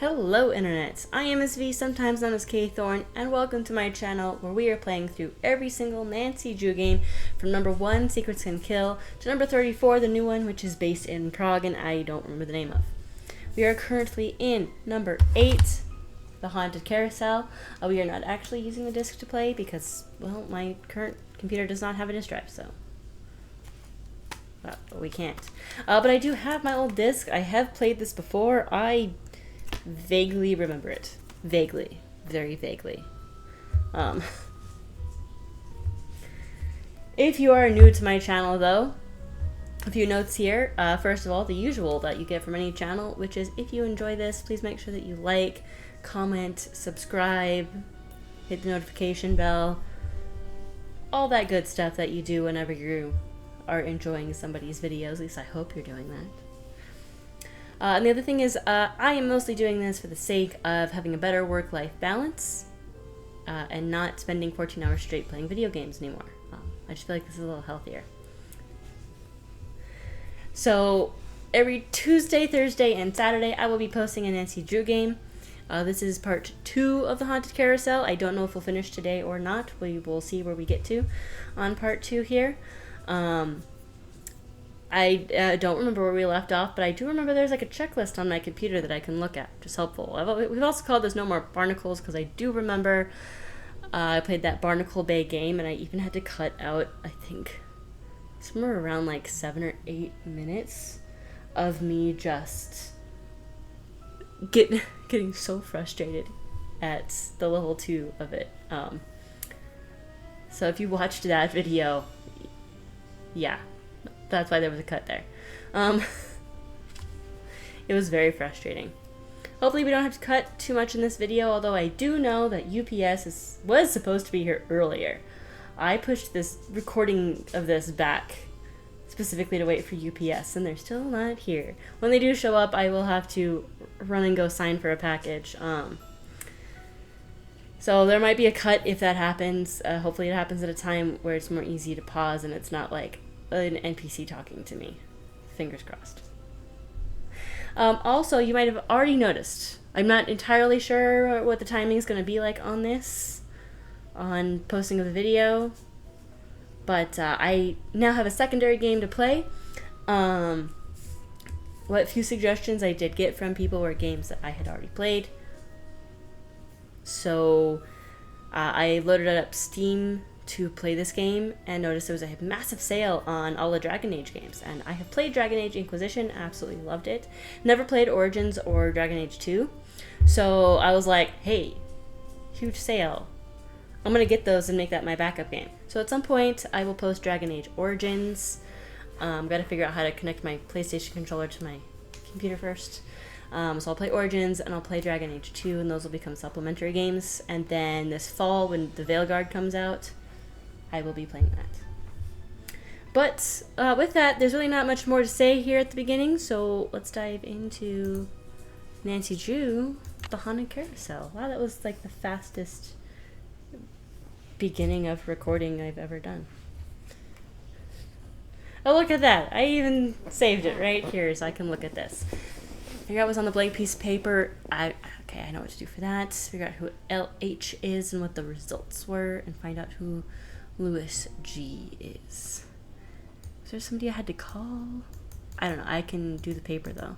Hello Internets, I am SV, sometimes known as K-Thorn, and welcome to my channel where we are playing through every single Nancy Drew game from number 1, Secrets Can Kill, to number 34, the new one, which is based in Prague and I don't remember the name of. We are currently in number 8, the Haunted Carousel. We are not actually using the disc to play because, well, my current computer does not have a disc drive, so we can't. But I do have my old disc. I have played this before. I vaguely remember it. Vaguely. Very vaguely. If you are new to my channel, though, a few notes here. First of all, the usual that you get from any channel, which is if you enjoy this, please make sure that you like, comment, subscribe, hit the notification bell, all that good stuff that you do whenever you are enjoying somebody's videos. At least I hope you're doing that. And the other thing is, I am mostly doing this for the sake of having a better work-life balance and not spending 14 hours straight playing video games anymore. I just feel like this is a little healthier. So every Tuesday, Thursday, and Saturday, I will be posting a Nancy Drew game. This is part 2 of the Haunted Carousel. I don't know if we'll finish today or not. We will see where we get to on part 2 here. I don't remember where we left off, but I do remember there's like a checklist on my computer that I can look at, which is helpful. We've also called this No More Barnacles because I do remember I played that Barnacle Bay game and I even had to cut out, I think, somewhere around like 7 or 8 minutes of me just getting so frustrated at the level 2 of it. So if you watched that video, yeah. That's why there was a cut there. It was very frustrating. Hopefully we don't have to cut too much in this video, although I do know that UPS was supposed to be here earlier. I pushed this recording of this back specifically to wait for UPS, and they're still not here. When they do show up, I will have to run and go sign for a package. So there might be a cut if that happens. Hopefully it happens at a time where it's more easy to pause and it's not like an NPC talking to me. Fingers crossed. Also, you might have already noticed, I'm not entirely sure what the timing is going to be like on this, on posting of the video, but I now have a secondary game to play. What few suggestions I did get from people were games that I had already played. So I loaded up Steam to play this game and noticed there was a massive sale on all the Dragon Age games, and I have played Dragon Age Inquisition, absolutely loved it. Never played Origins or Dragon Age 2, so I was like, hey, huge sale, I'm gonna get those and make that my backup game. So at some point I will post Dragon Age Origins. Gotta figure out how to connect my PlayStation controller to my computer first. So I'll play Origins and I'll play Dragon Age 2, and those will become supplementary games. And then this fall, when the Veilguard comes out, I will be playing that. But with that, there's really not much more to say here at the beginning, so let's dive into Nancy Drew, the Haunted Carousel. Wow, that was like the fastest beginning of recording I've ever done. Oh, look at that. I even saved it right here so I can look at this. Figure out what's on the blank piece of paper. Okay, I know what to do for that. Figure out who LH is and what the results were, and find out who Louis G is. Is there somebody I had to call? I don't know. I can do the paper though.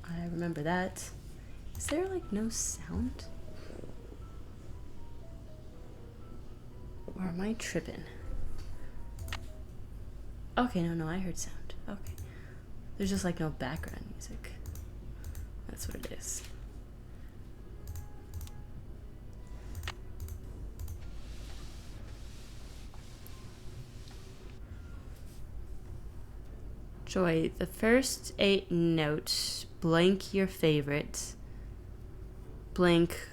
I remember that. Is there like no sound? Or am I tripping? Okay, no, I heard sound. Okay. There's just like no background music. That's what it is. Joy, the first 8 notes, blank your favorite, blank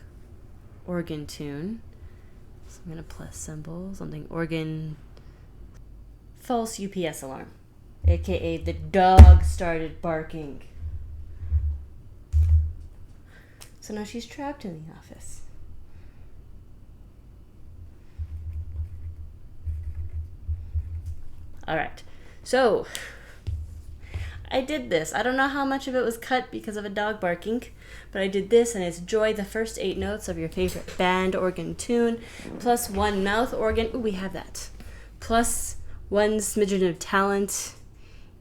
organ tune. So I'm gonna plus symbol, something organ, false UPS alarm, aka the dog started barking. So now she's trapped in the office. Alright, so I did this. I don't know how much of it was cut because of a dog barking, but I did this, and it's Joy, the first 8 notes of your favorite band organ tune, plus 1 mouth organ. Ooh, we have that. Plus 1 smidgen of talent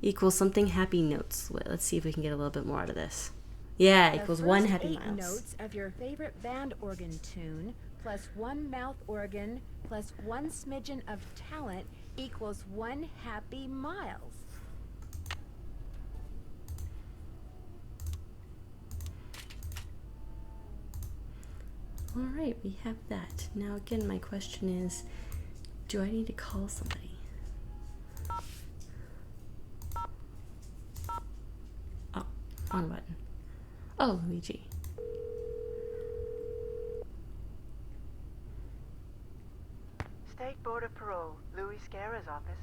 equals something happy notes. Let's see if we can get a little bit more out of this. Yeah, equals 1 happy miles. miles. Notes of your favorite band organ tune, plus 1 mouth organ, plus 1 smidgen of talent equals 1 happy miles. All right, we have that. Now again, my question is, do I need to call somebody? Oh, wrong button. Oh, Luigi. State Board of Parole, Louis Scarra's office.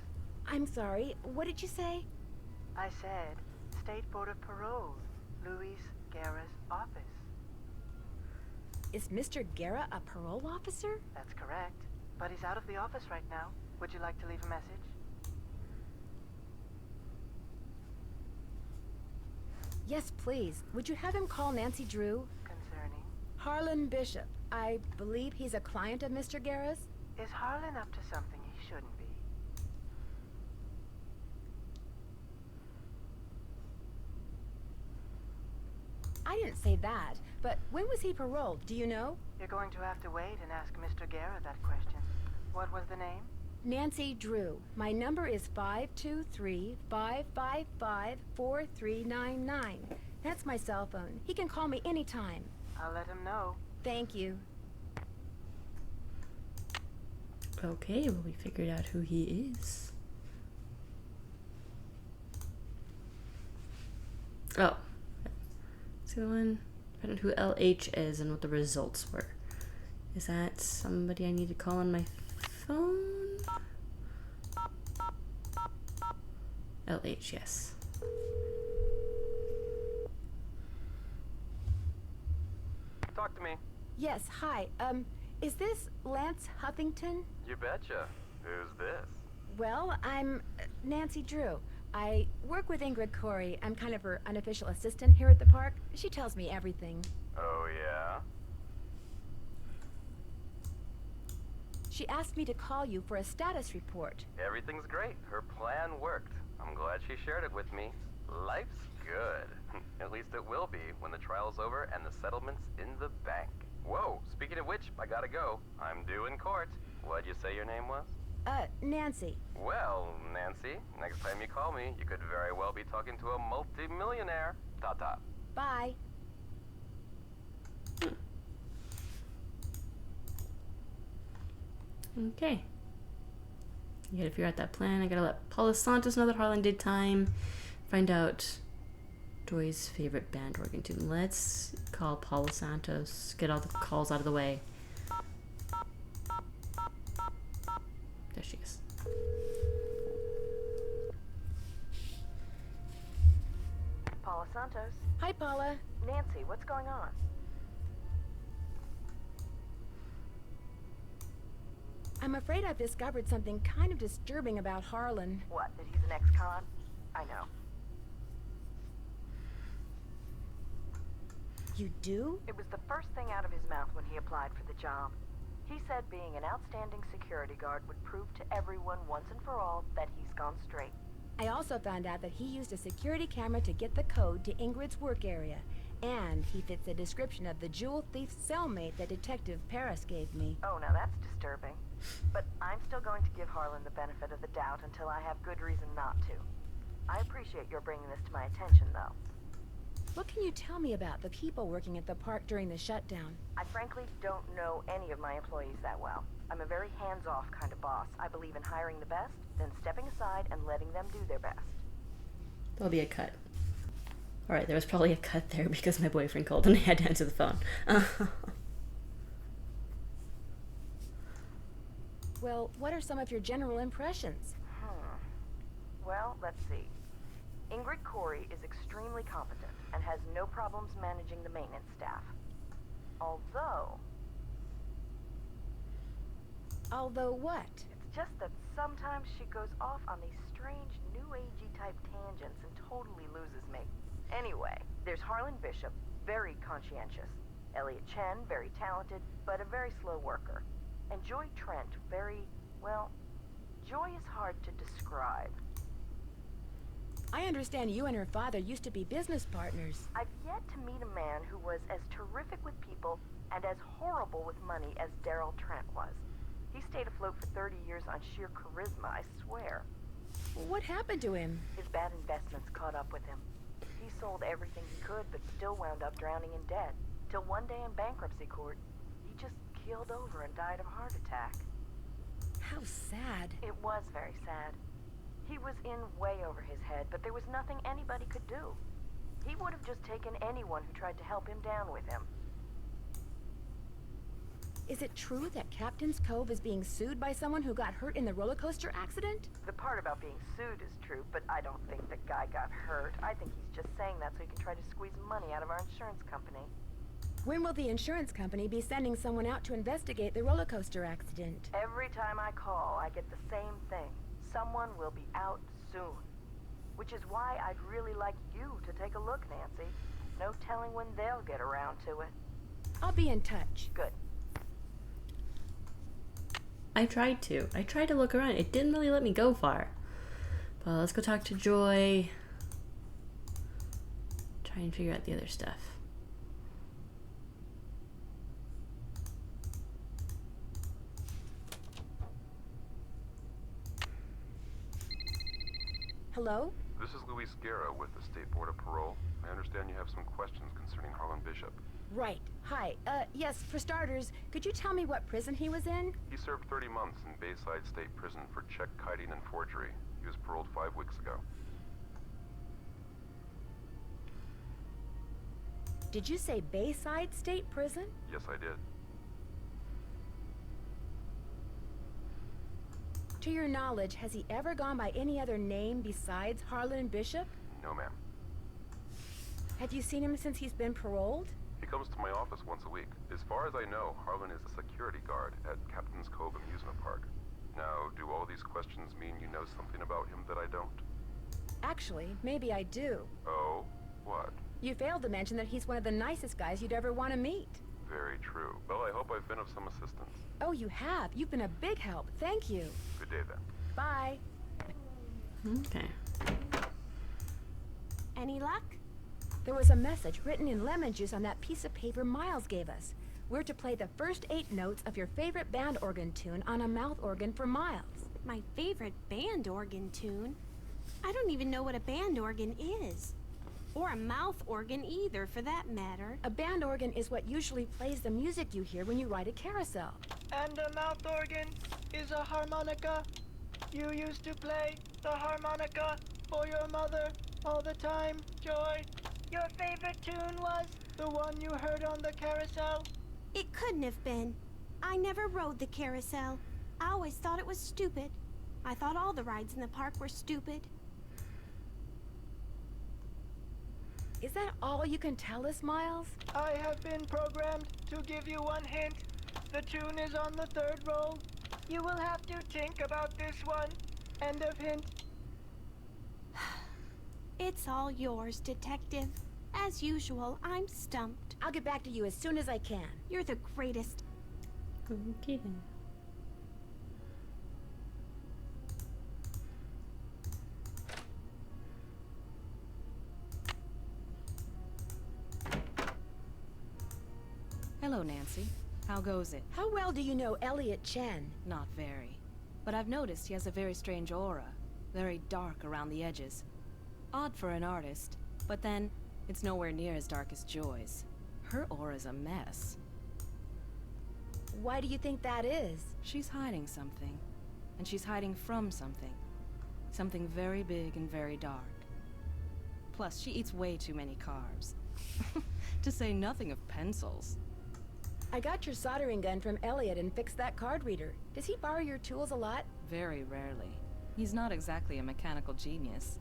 I'm sorry, what did you say? I said, State Board of Parole, Louis Scarra's office. Is Mr. Guerra a parole officer? That's correct. But he's out of the office right now. Would you like to leave a message? Yes, please. Would you have him call Nancy Drew? Concerning? Harlan Bishop. I believe he's a client of Mr. Guerra's. Is Harlan up to something he shouldn't be? I didn't say that, but when was he paroled? Do you know? You're going to have to wait and ask Mr. Guerra that question. What was the name? Nancy Drew. My number is 523-555-4399. That's my cell phone. He can call me anytime. I'll let him know. Thank you. Okay, well, we figured out who he is. Oh. See the one? I don't know who LH is and what the results were. Is that somebody I need to call on my phone? LH, yes. Talk to me. Yes, hi. Is this Lance Huffington? You betcha. Who's this? Well, I'm Nancy Drew. I work with Ingrid Corey. I'm kind of her unofficial assistant here at the park. She tells me everything. Oh, yeah? She asked me to call you for a status report. Everything's great. Her plan worked. I'm glad she shared it with me. Life's good. At least it will be when the trial's over and the settlement's in the bank. Whoa, speaking of which, I gotta go. I'm due in court. What'd you say your name was? Nancy. Well, Nancy, next time you call me, you could very well be talking to a multi-millionaire. Ta-ta. Bye. Okay. You gotta figure out that plan. I gotta let Paula Santos know that Harlan did time. Find out Joy's favorite band organ tune. Let's call Paula Santos. Get all the calls out of the way. There she is. Paula Santos. Hi, Paula. Nancy, what's going on? I'm afraid I've discovered something kind of disturbing about Harlan. What, that he's an ex-con? I know. You do? It was the first thing out of his mouth when he applied for the job. He said being an outstanding security guard would prove to everyone once and for all that he's gone straight. I also found out that he used a security camera to get the code to Ingrid's work area. And he fits the description of the jewel thief's cellmate that Detective Paris gave me. Oh, now that's disturbing. But I'm still going to give Harlan the benefit of the doubt until I have good reason not to. I appreciate your bringing this to my attention, though. What can you tell me about the people working at the park during the shutdown? I frankly don't know any of my employees that well. I'm a very hands-off kind of boss. I believe in hiring the best, then stepping aside and letting them do their best. There'll be a cut. Alright, there was probably a cut there because my boyfriend called and I had to answer the phone. Well, what are some of your general impressions? Well, let's see. Ingrid Corey is extremely competent and has no problems managing the maintenance staff. Although Although what? it's just that sometimes she goes off on these strange new agey type tangents and totally loses me. Anyway, there's Harlan Bishop, very conscientious. Elliot Chen, very talented, but a very slow worker. And Joy Trent, very, well, Joy is hard to describe. I understand you and her father used to be business partners. I've yet to meet a man who was as terrific with people and as horrible with money as Daryl Trent was. He stayed afloat for 30 years on sheer charisma, I swear. What happened to him? His bad investments caught up with him. He sold everything he could, but still wound up drowning in debt. Till one day in bankruptcy court, he just keeled over and died of a heart attack. How sad. It was very sad. He was in way over his head, but there was nothing anybody could do. He would have just taken anyone who tried to help him down with him. Is it true that Captain's Cove is being sued by someone who got hurt in the roller coaster accident? The part about being sued is true, but I don't think the guy got hurt. I think he's just saying that so he can try to squeeze money out of our insurance company. When will the insurance company be sending someone out to investigate the roller coaster accident? Every time I call, I get the same thing. Someone will be out soon. Which is why I'd really like you to take a look, Nancy. No telling when they'll get around to it. I'll be in touch. Good. I tried to look around. It didn't really let me go far. But let's go talk to Joy. Try and figure out the other stuff. Hello? This is Luis Guerra with the State Board of Parole. I understand you have some questions concerning Harlan Bishop. Right. Hi. Yes, for starters, could you tell me what prison he was in? He served 30 months in Bayside State Prison for check kiting and forgery. He was paroled 5 weeks ago. Did you say Bayside State Prison? Yes, I did. To your knowledge, has he ever gone by any other name besides Harlan Bishop? No, ma'am. Have you seen him since he's been paroled? He comes to my office once a week. As far as I know, Harlan is a security guard at Captain's Cove Amusement Park. Now, do all these questions mean you know something about him that I don't? Actually, maybe I do. Oh? What? You failed to mention that he's one of the nicest guys you'd ever want to meet. Very true. Well, I hope I've been of some assistance. Oh, you have. You've been a big help. Thank you. Good day, then. Bye. Okay. Any luck? There was a message written in lemon juice on that piece of paper Miles gave us. We're to play the first 8 notes of your favorite band organ tune on a mouth organ for Miles. My favorite band organ tune? I don't even know what a band organ is. Or a mouth organ either, for that matter. A band organ is what usually plays the music you hear when you ride a carousel. And a mouth organ is a harmonica. You used to play the harmonica for your mother all the time, Joy. Your favorite tune was the one you heard on the carousel? It couldn't have been. I never rode the carousel. I always thought it was stupid. I thought all the rides in the park were stupid. Is that all you can tell us, Miles? I have been programmed to give you one hint. The tune is on the 3rd roll. You will have to think about this one. End of hint. It's all yours, Detective. As usual, I'm stumped. I'll get back to you as soon as I can. You're the greatest. Okay then. Hello, Nancy. How goes it? How well do you know Elliot Chen? Not very. But I've noticed he has a very strange aura. Very dark around the edges. Odd for an artist. But then, it's nowhere near as dark as Joy's. Her aura's a mess. Why do you think that is? She's hiding something. And she's hiding from something. Something very big and very dark. Plus, she eats way too many carbs. To say nothing of pencils. I got your soldering gun from Elliot and fixed that card reader. Does he borrow your tools a lot? Very rarely. He's not exactly a mechanical genius.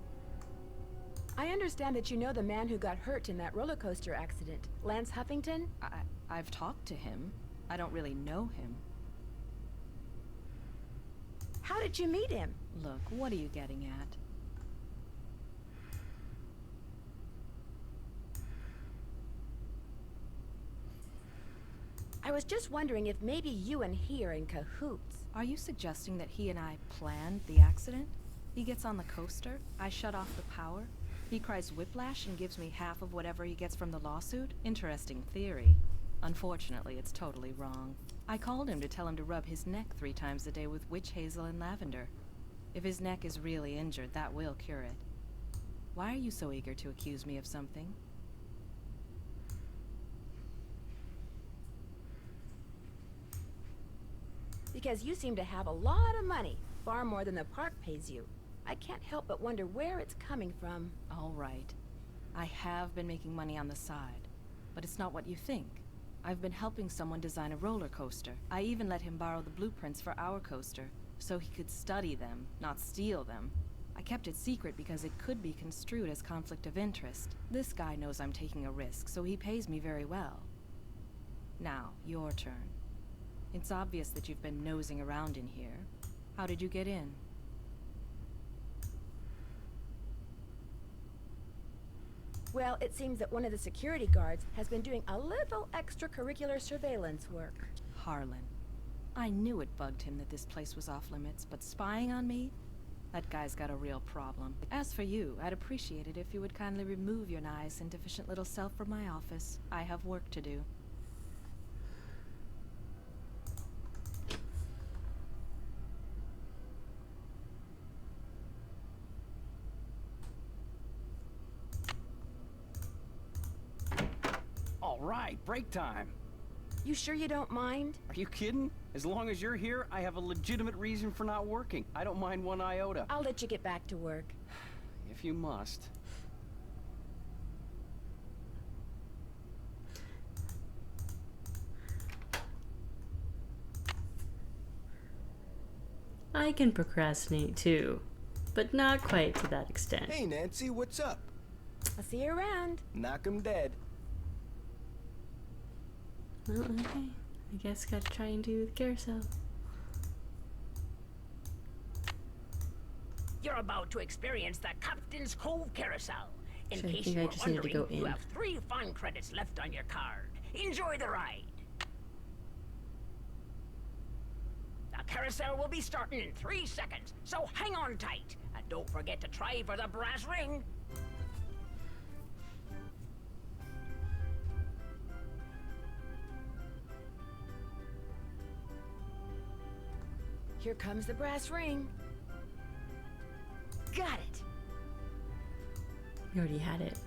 I understand that you know the man who got hurt in that roller coaster accident, Lance Huffington? I've talked to him. I don't really know him. How did you meet him? Look, what are you getting at? I was just wondering if maybe you and he are in cahoots. Are you suggesting that he and I planned the accident? He gets on the coaster, I shut off the power, he cries whiplash and gives me half of whatever he gets from the lawsuit? Interesting theory. Unfortunately, it's totally wrong. I called him to tell him to rub his neck 3 times a day with witch hazel and lavender. If his neck is really injured, that will cure it. Why are you so eager to accuse me of something? Because you seem to have a lot of money, far more than the park pays you. I can't help but wonder where it's coming from. All right. I have been making money on the side, but it's not what you think. I've been helping someone design a roller coaster. I even let him borrow the blueprints for our coaster, so he could study them, not steal them. I kept it secret because it could be construed as conflict of interest. This guy knows I'm taking a risk, so he pays me very well. Now, your turn. It's obvious that you've been nosing around in here. How did you get in? Well, it seems that one of the security guards has been doing a little extracurricular surveillance work. Harlan. I knew it bugged him that this place was off limits, but spying on me? That guy's got a real problem. As for you, I'd appreciate it if you would kindly remove your nice and deficient little self from my office. I have work to do. All right, break time. You sure you don't mind? Are you kidding? As long as you're here, I have a legitimate reason for not working. I don't mind one iota. I'll let you get back to work. If you must. I can procrastinate too, but not quite to that extent. Hey Nancy, what's up? I'll see you around. Knock 'em dead. Well, okay. I guess gotta try and do the carousel. You're about to experience the Captain's Cove Carousel. In So I case think you I were just need to wondering, go you in. have 3 fun credits left on your card. Enjoy the ride. The carousel will be starting in 3 seconds, so hang on tight. And don't forget to try for the brass ring. Here comes the brass ring. Got it. You already had it.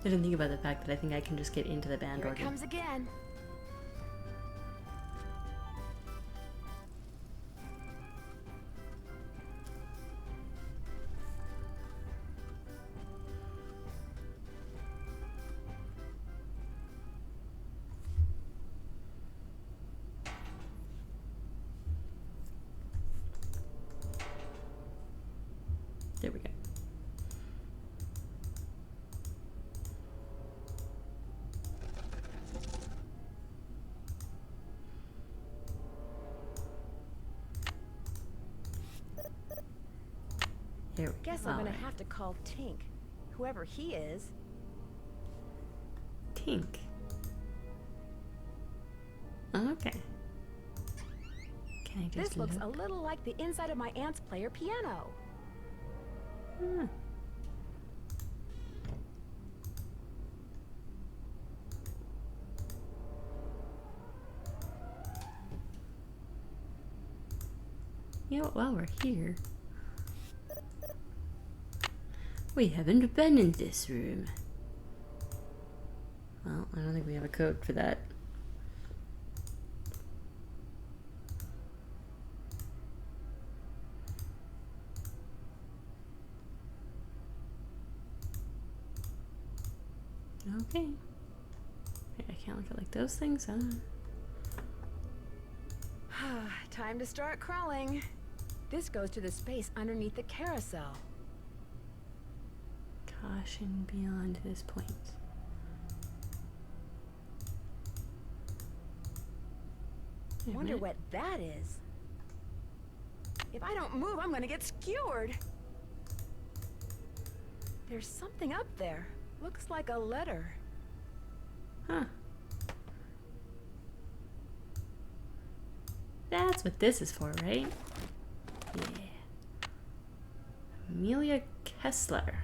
I didn't think about the fact that I think I can just get into the band Here it organ. comes again. There we go. There we Guess go. I'm gonna Alright. have to call Tink. Whoever he is. Tink. Okay. Can I just This looks look? a little like the inside of my aunt's player piano. Hmm. You know what, while we're here, we haven't been in this room. Well, I don't think we have a code for that. Okay. I can't look at like those things, huh? Time to start crawling. This goes to the space underneath the carousel. Caution beyond this point. Wonder what that is. If I don't move, I'm gonna get skewered. There's something up there. Looks like a letter. Huh. That's what this is for, right? Yeah. Amelia Kessler.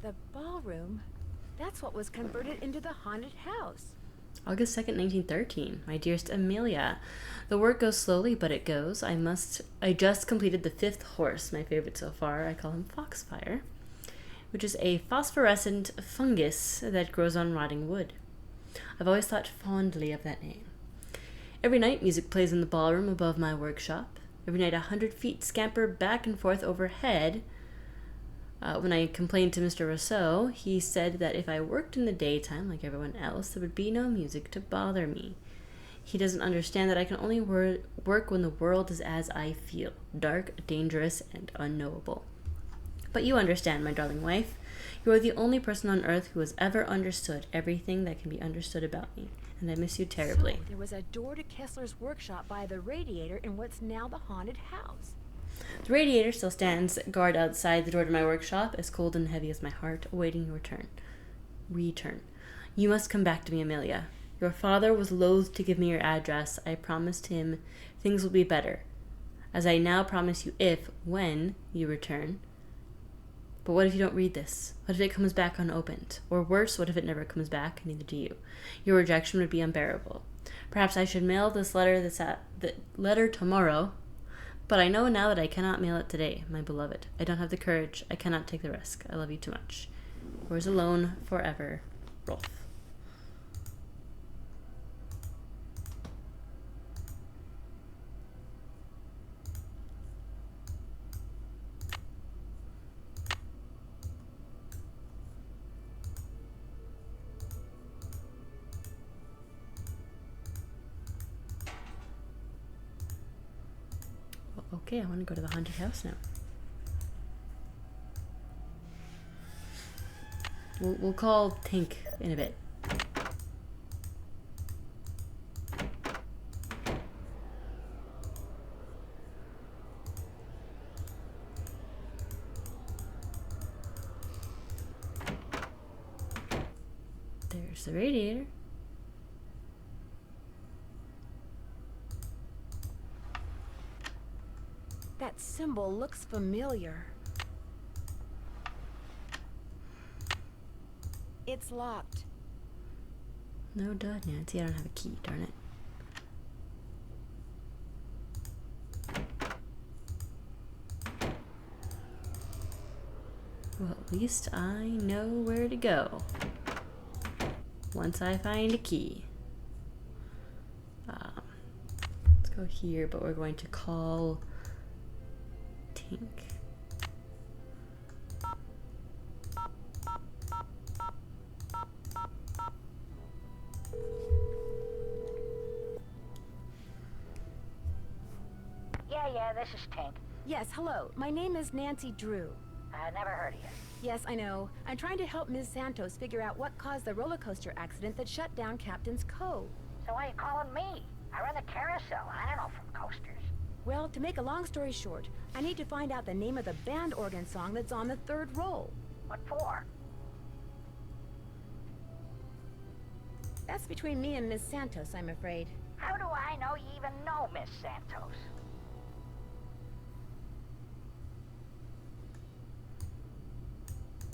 The ballroom? That's what was converted into the haunted house. August 2nd, 1913. My dearest Amelia, the work goes slowly, but it goes. I just completed the 5th horse, my favorite so far. I call him Foxfire, which is a phosphorescent fungus that grows on rotting wood. I've always thought fondly of that name. Every night, music plays in the ballroom above my workshop. Every night, 100 feet scamper back and forth overhead. When I complained to Mr. Rousseau, he said that if I worked in the daytime like everyone else, there would be no music to bother me. He doesn't understand that I can only work when the world is as I feel, dark, dangerous, and unknowable. But you understand, my darling wife. You are the only person on earth who has ever understood everything that can be understood about me, and I miss you terribly. So, there was a door to Kessler's workshop by the radiator in what's now the haunted house. The radiator still stands guard outside the door to my workshop, as cold and heavy as my heart, awaiting your return. You must come back to me, Amelia. Your father was loath to give me your address. I promised him things will be better, as I now promise you when you return. But what if you don't read this? What if it comes back unopened? Or worse, what if it never comes back, neither do you? Your rejection would be unbearable. Perhaps I should mail the letter tomorrow. But I know now that I cannot mail it today, my beloved. I don't have the courage. I cannot take the risk. I love you too much. Yours alone, forever, Rolf. Okay, I want to go to the haunted house now. We'll call Tink in a bit. There's the radiator. That symbol looks familiar. It's locked. No duh, Nancy. I don't have a key, darn it. Well, at least I know where to go once I find a key. Let's go here, but we're going to call Tink. Yeah, this is Tink. Yes, hello. My name is Nancy Drew. Never heard of you. Yes, I know. I'm trying to help Ms. Santos figure out what caused the roller coaster accident that shut down Captain's Cove. So why are you calling me? I run the Carousel. I don't know from coasters. Well, to make a long story short, I need to find out the name of the band organ song that's on the third roll. What for? That's between me and Ms. Santos, I'm afraid. How do I know you even know Miss Santos?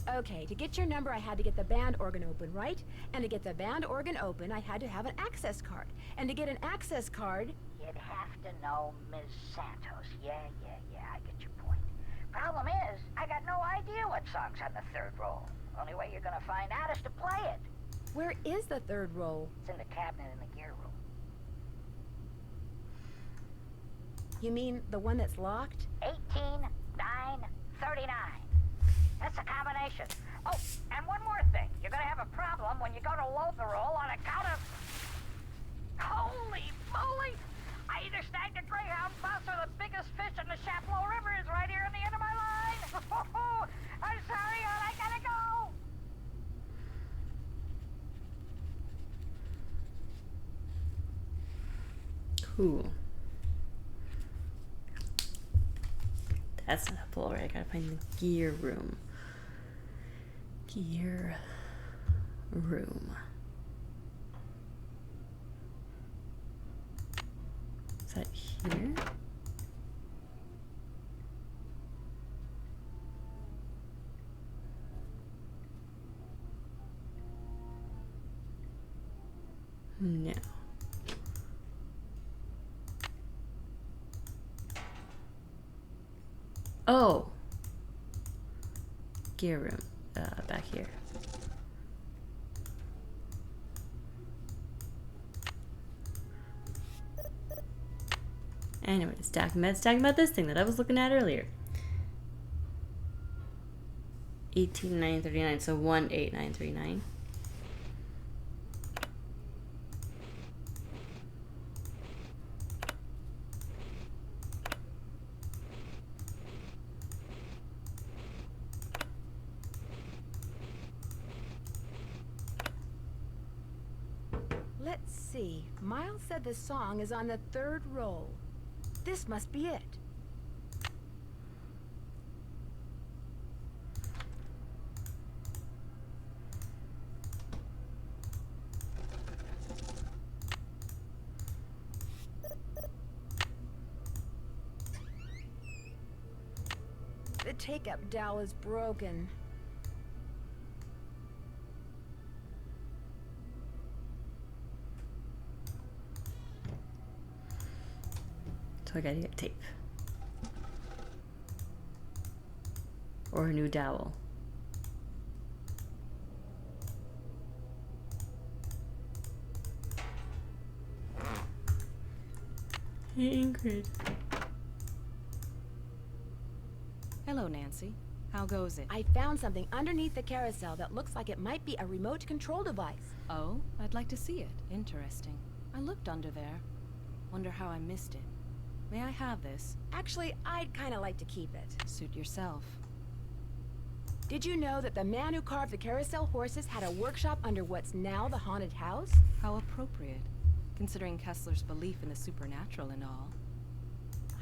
Okay, to get your number, I had to get the band organ open, right? And to get the band organ open, I had to have an access card. And to get an access card... You'd have to know Ms. Santos. Yeah, I get your point. Problem is, I got no idea what song's on the third roll. Only way you're gonna find out is to play it. Where is the third roll? It's in the cabinet in the gear room. You mean the one that's locked? 18, 9, 39. That's a combination. Oh, and one more thing. You're gonna have a problem when you go to load the roll on account of... Holy moly! I either snagged a greyhound bus or the biggest fish in the Chapleau River is right here at the end of my line. I'm sorry, hon. I gotta go. Ooh. That's not helpful. Alright, I gotta find the gear room. Gear room. Is that here? No. Oh. Gear room. Back here. Anyway, it's talking about this thing that I was looking at earlier. 18939, so 18939. Let's see. Miles said the song is on the 3rd roll. This must be it. The take-up dowel is broken. So I gotta get tape. Or a new dowel. Hey, Ingrid. Hello, Nancy. How goes it? I found something underneath the carousel that looks like it might be a remote control device. Oh, I'd like to see it. Interesting. I looked under there. Wonder how I missed it. May I have this? Actually, I'd kind of like to keep it. Suit yourself. Did you know that the man who carved the carousel horses had a workshop under what's now the haunted house? How appropriate, considering Kessler's belief in the supernatural and all.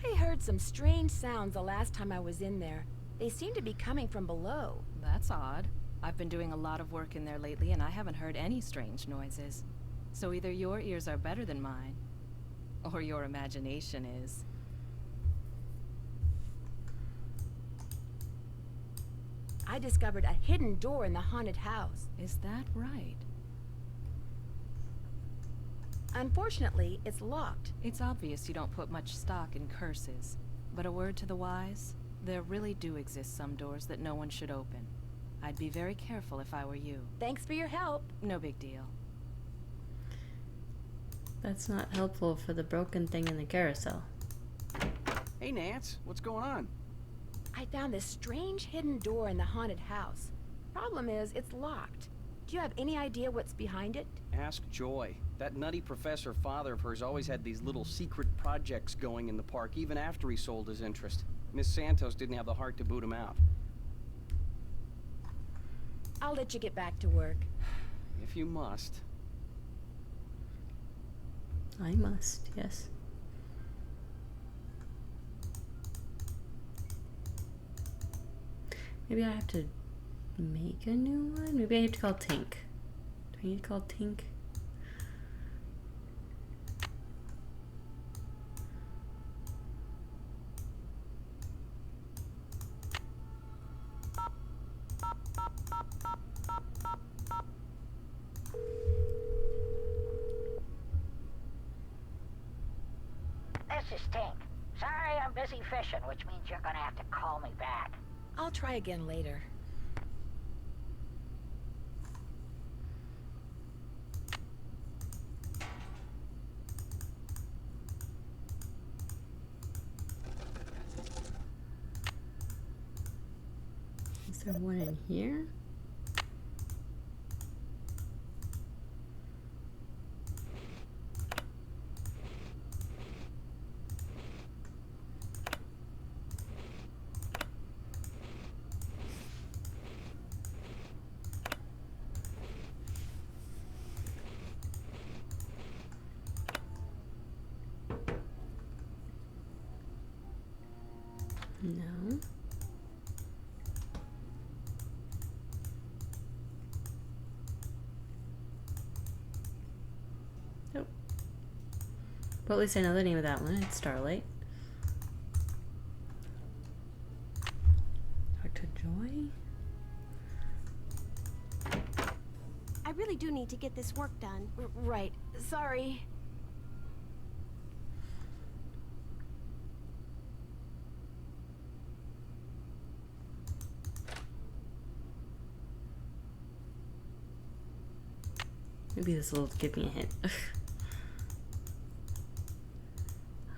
I heard some strange sounds the last time I was in there. They seem to be coming from below. That's odd. I've been doing a lot of work in there lately and I haven't heard any strange noises. So either your ears are better than mine, or your imagination is. I discovered a hidden door in the haunted house. Is that right? Unfortunately, it's locked. It's obvious you don't put much stock in curses. But a word to the wise, there really do exist some doors that no one should open. I'd be very careful if I were you. Thanks for your help. No big deal. That's not helpful for the broken thing in the carousel. Hey, Nance, what's going on? I found this strange hidden door in the haunted house. Problem is, it's locked. Do you have any idea what's behind it? Ask Joy. That nutty professor father of hers always had these little secret projects going in the park, even after he sold his interest. Miss Santos didn't have the heart to boot him out. I'll let you get back to work. If you must. I must, yes. Maybe I have to make a new one? Maybe I have to call Tink. Do I need to call Tink? This is Tink. Sorry, I'm busy fishing, which means you're gonna have to call me back. I'll try again later. Is there one in here? No. Nope. But at least I know the name of that one. It's Starlight. Dr. Joy? I really do need to get this work done. Right. Sorry. Maybe this will give me a hint.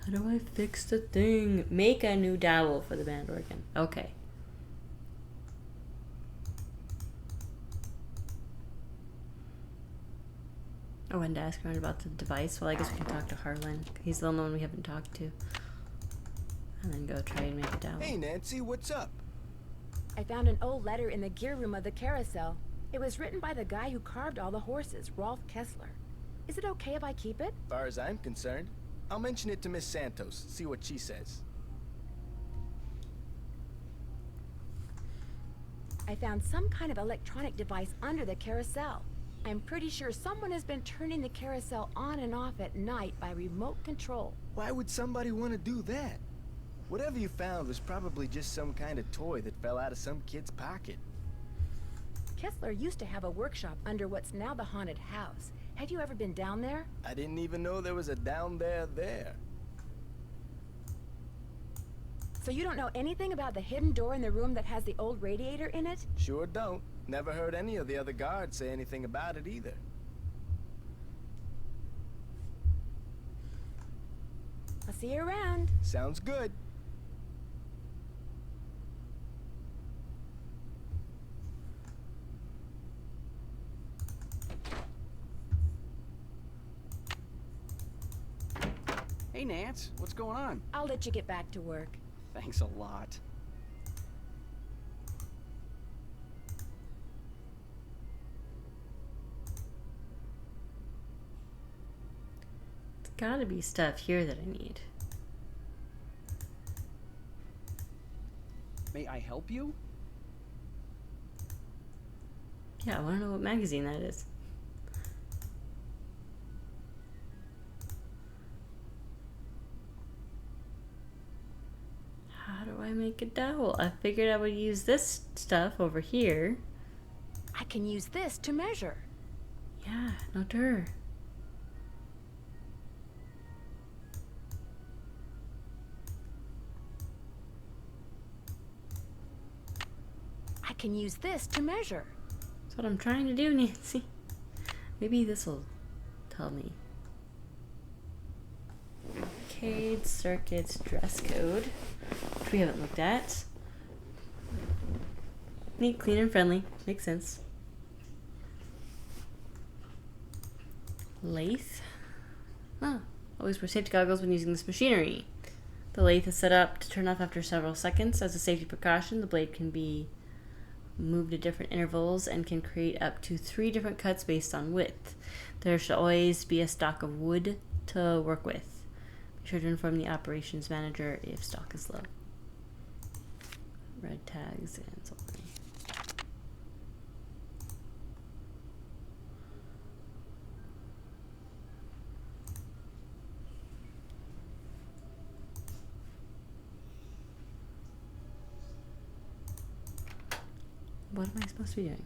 How do I fix the thing? Make a new dowel for the band organ. Okay. I wanted to ask around about the device. Well, I guess we can talk to Harlan. He's the only one we haven't talked to. And then go try and make a dowel. Hey, Nancy, what's up? I found an old letter in the gear room of the Carousel. It was written by the guy who carved all the horses, Rolf Kessler. Is it okay if I keep it? As far as I'm concerned, I'll mention it to Miss Santos, see what she says. I found some kind of electronic device under the Carousel. I'm pretty sure someone has been turning the Carousel on and off at night by remote control. Why would somebody want to do that? Whatever you found was probably just some kind of toy that fell out of some kid's pocket. Kessler used to have a workshop under what's now the haunted house. Had you ever been down there? I didn't even know there was a down there. So you don't know anything about the hidden door in the room that has the old radiator in it? Sure don't. Never heard any of the other guards say anything about it either. I'll see you around. Sounds good. Hey, Nance, what's going on? I'll let you get back to work. Thanks a lot. There's gotta be stuff here that I need. May I help you? Yeah, I wanna know what magazine that is. How do I make a dowel? I figured I would use this stuff over here. I can use this to measure. Yeah, no dirt. I can use this to measure. That's what I'm trying to do, Nancy. Maybe this will tell me. Arcade, circuits, dress code, which we haven't looked at. Neat, clean, and friendly. Makes sense. Lathe. Ah, always wear safety goggles when using this machinery. The lathe is set up to turn off after several seconds. As a safety precaution, the blade can be moved at different intervals and can create up to 3 different cuts based on width. There should always be a stock of wood to work with. Be sure to inform the operations manager if stock is low. Red tags and so on. What am I supposed to be doing?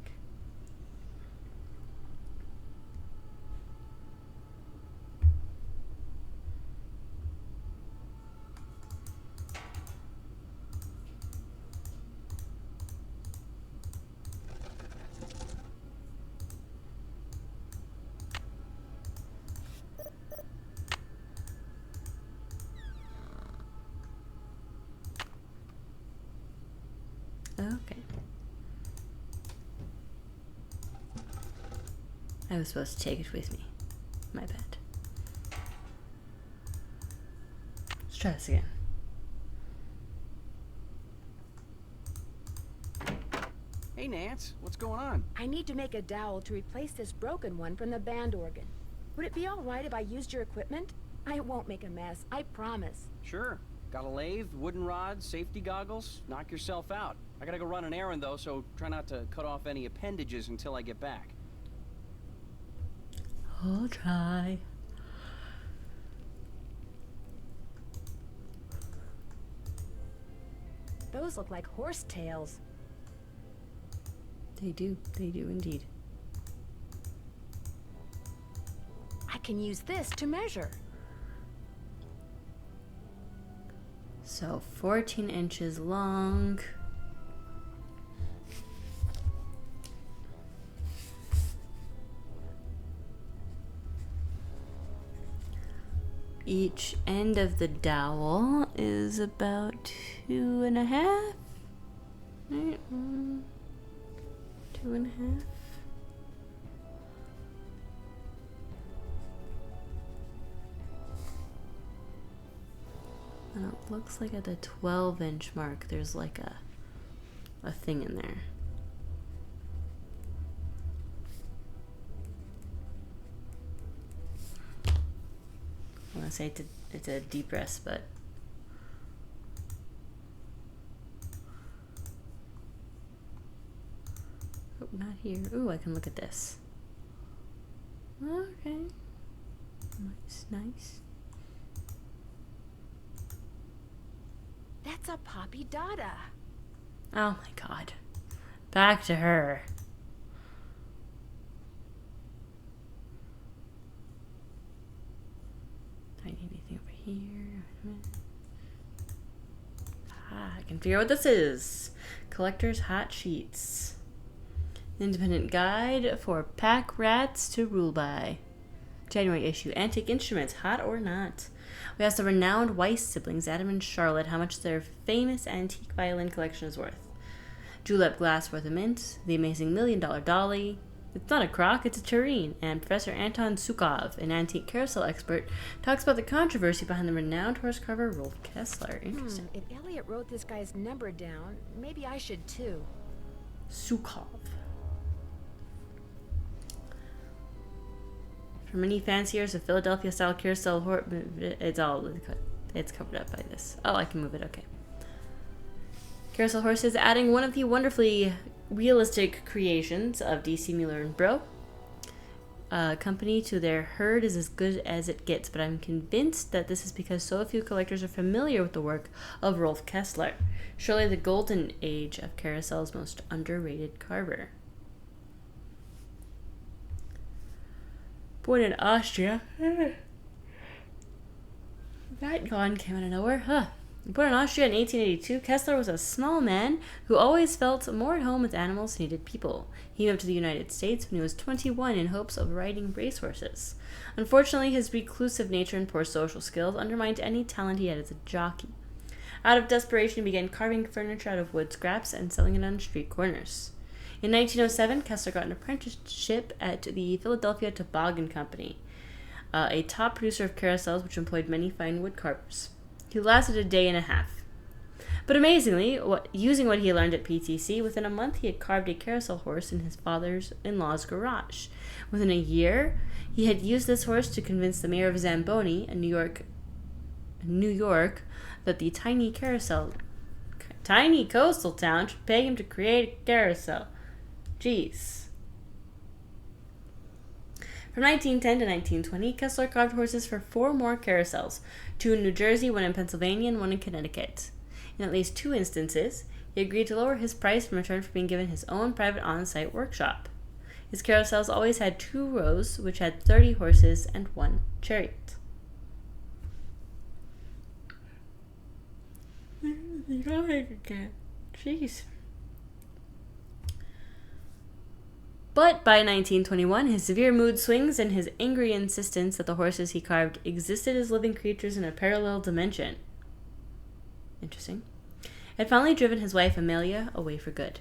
Okay. I was supposed to take it with me. My bad. Let's try this again. Hey, Nance, what's going on? I need to make a dowel to replace this broken one from the band organ. Would it be all right if I used your equipment? I won't make a mess, I promise. Sure. Got a lathe, wooden rods, safety goggles? Knock yourself out. I gotta go run an errand, though, so try not to cut off any appendages until I get back. I'll try. Those look like horse tails. They do indeed. I can use this to measure. So 14 inches long. Each end of the dowel is about 2.5. Right, 2.5. And it looks like at the 12-inch mark, there's like a thing in there. I want to say it's a deep rest, but oh, not here. Ooh, I can look at this. Okay, nice. That's a Poppy Dada. Oh my god. Back to her. Do I need anything over here? Ah, I can figure out what this is. Collector's Hot Sheets. Independent guide for pack rats to rule by. January issue. Antique instruments, hot or not. We asked the renowned Weiss siblings, Adam and Charlotte, how much their famous antique violin collection is worth. Julep glass worth a mint, the amazing $1 Million Dolly. It's not a crock, it's a tureen. And Professor Anton Sukov, an antique carousel expert, talks about the controversy behind the renowned horse carver Rolf Kessler. Interesting. If Elliot wrote this guy's number down, maybe I should too. Sukov. For many fanciers of Philadelphia-style carousel it's covered up by this. Oh, I can move it. Okay. Carousel horses, adding one of the wonderfully realistic creations of DC Mueller and Bro. Company to their herd is as good as it gets, but I'm convinced that this is because so few collectors are familiar with the work of Rolf Kessler, surely the golden age of Carousel's most underrated carver. Born in Austria. That gone came out of nowhere. Born in Austria in 1882, Kessler was a small man who always felt more at home with animals than he did people. He moved to the United States when he was 21 in hopes of riding racehorses. Unfortunately, his reclusive nature and poor social skills undermined any talent he had as a jockey. Out of desperation, he began carving furniture out of wood scraps and selling it on street corners. In 1907, Kessler got an apprenticeship at the Philadelphia Toboggan Company, a top producer of carousels which employed many fine wood carvers. He lasted a day and a half. But amazingly, using what he learned at PTC, within a month he had carved a carousel horse in his father-in-law's garage. Within a year, he had used this horse to convince the mayor of Zamboni, in New York, that the tiny coastal town should pay him to create a carousel. Jeez. From 1910 to 1920, Kessler carved horses for 4 more carousels, 2 in New Jersey, 1 in Pennsylvania, and 1 in Connecticut. In at least 2 instances, he agreed to lower his price in return for being given his own private on-site workshop. His carousels always had 2 rows, which had 30 horses and 1 chariot. Jeez. But by 1921, his severe mood swings and his angry insistence that the horses he carved existed as living creatures in a parallel dimension. Interesting. Had finally driven his wife Amelia away for good.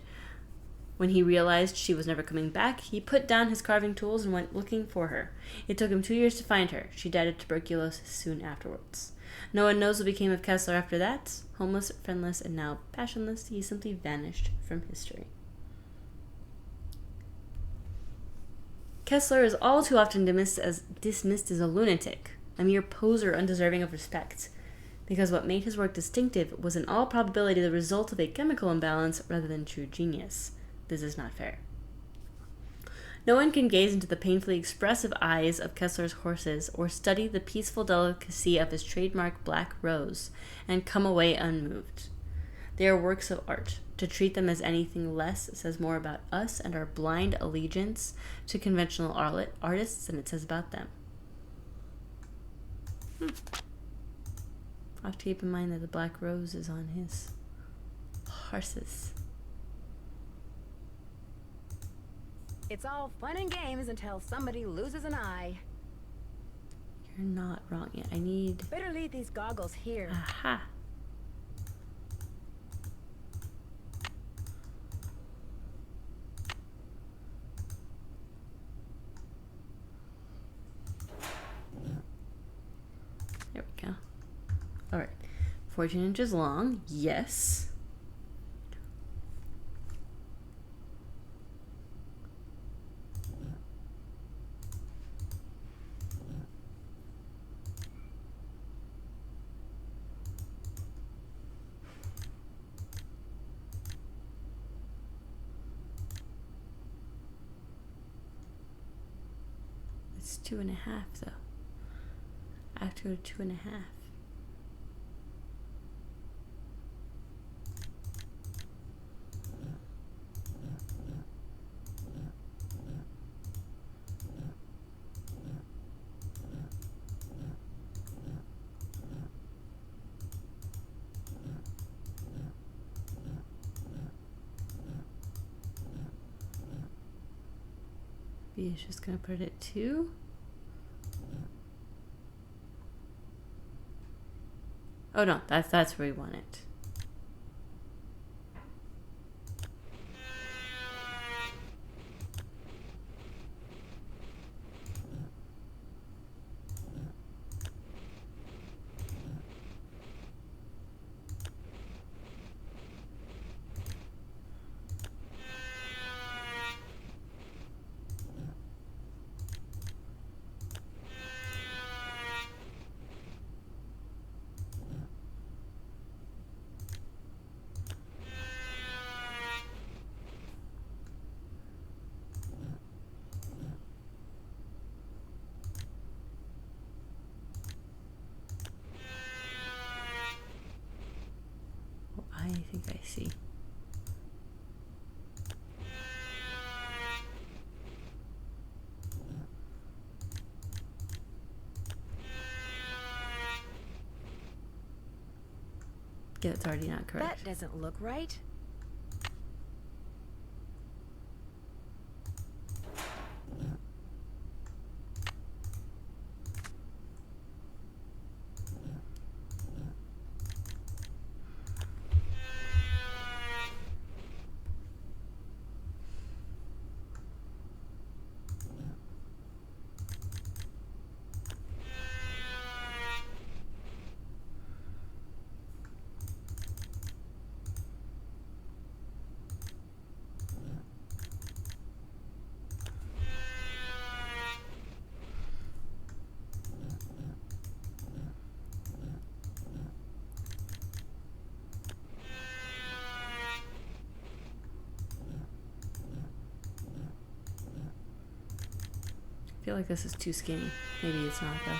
When he realized she was never coming back, he put down his carving tools and went looking for her. It took him 2 years to find her. She died of tuberculosis soon afterwards. No one knows what became of Kessler after that. Homeless, friendless, and now passionless, he simply vanished from history. Kessler is all too often dismissed as a lunatic, a mere poser undeserving of respect. because what made his work distinctive was in all probability the result of a chemical imbalance rather than true genius. This is not fair. No one can gaze into the painfully expressive eyes of Kessler's horses or study the peaceful delicacy of his trademark black rose and come away unmoved. They are works of art. To treat them as anything less says more about us and our blind allegiance to conventional artists than it says about them. I have to keep in mind that the black rose is on his horses. It's all fun and games until somebody loses an eye. You're not wrong yet. I need... Better leave these goggles here. Aha. There we go. Alright. 14 inches long. Yes. It's 2.5 though. I have to go to 2.5. B is just gonna put it at 2. Oh no, that's where we want it. I think I see. Yeah, it's already not correct. That doesn't look right. I feel like this is too skinny. Maybe it's not though.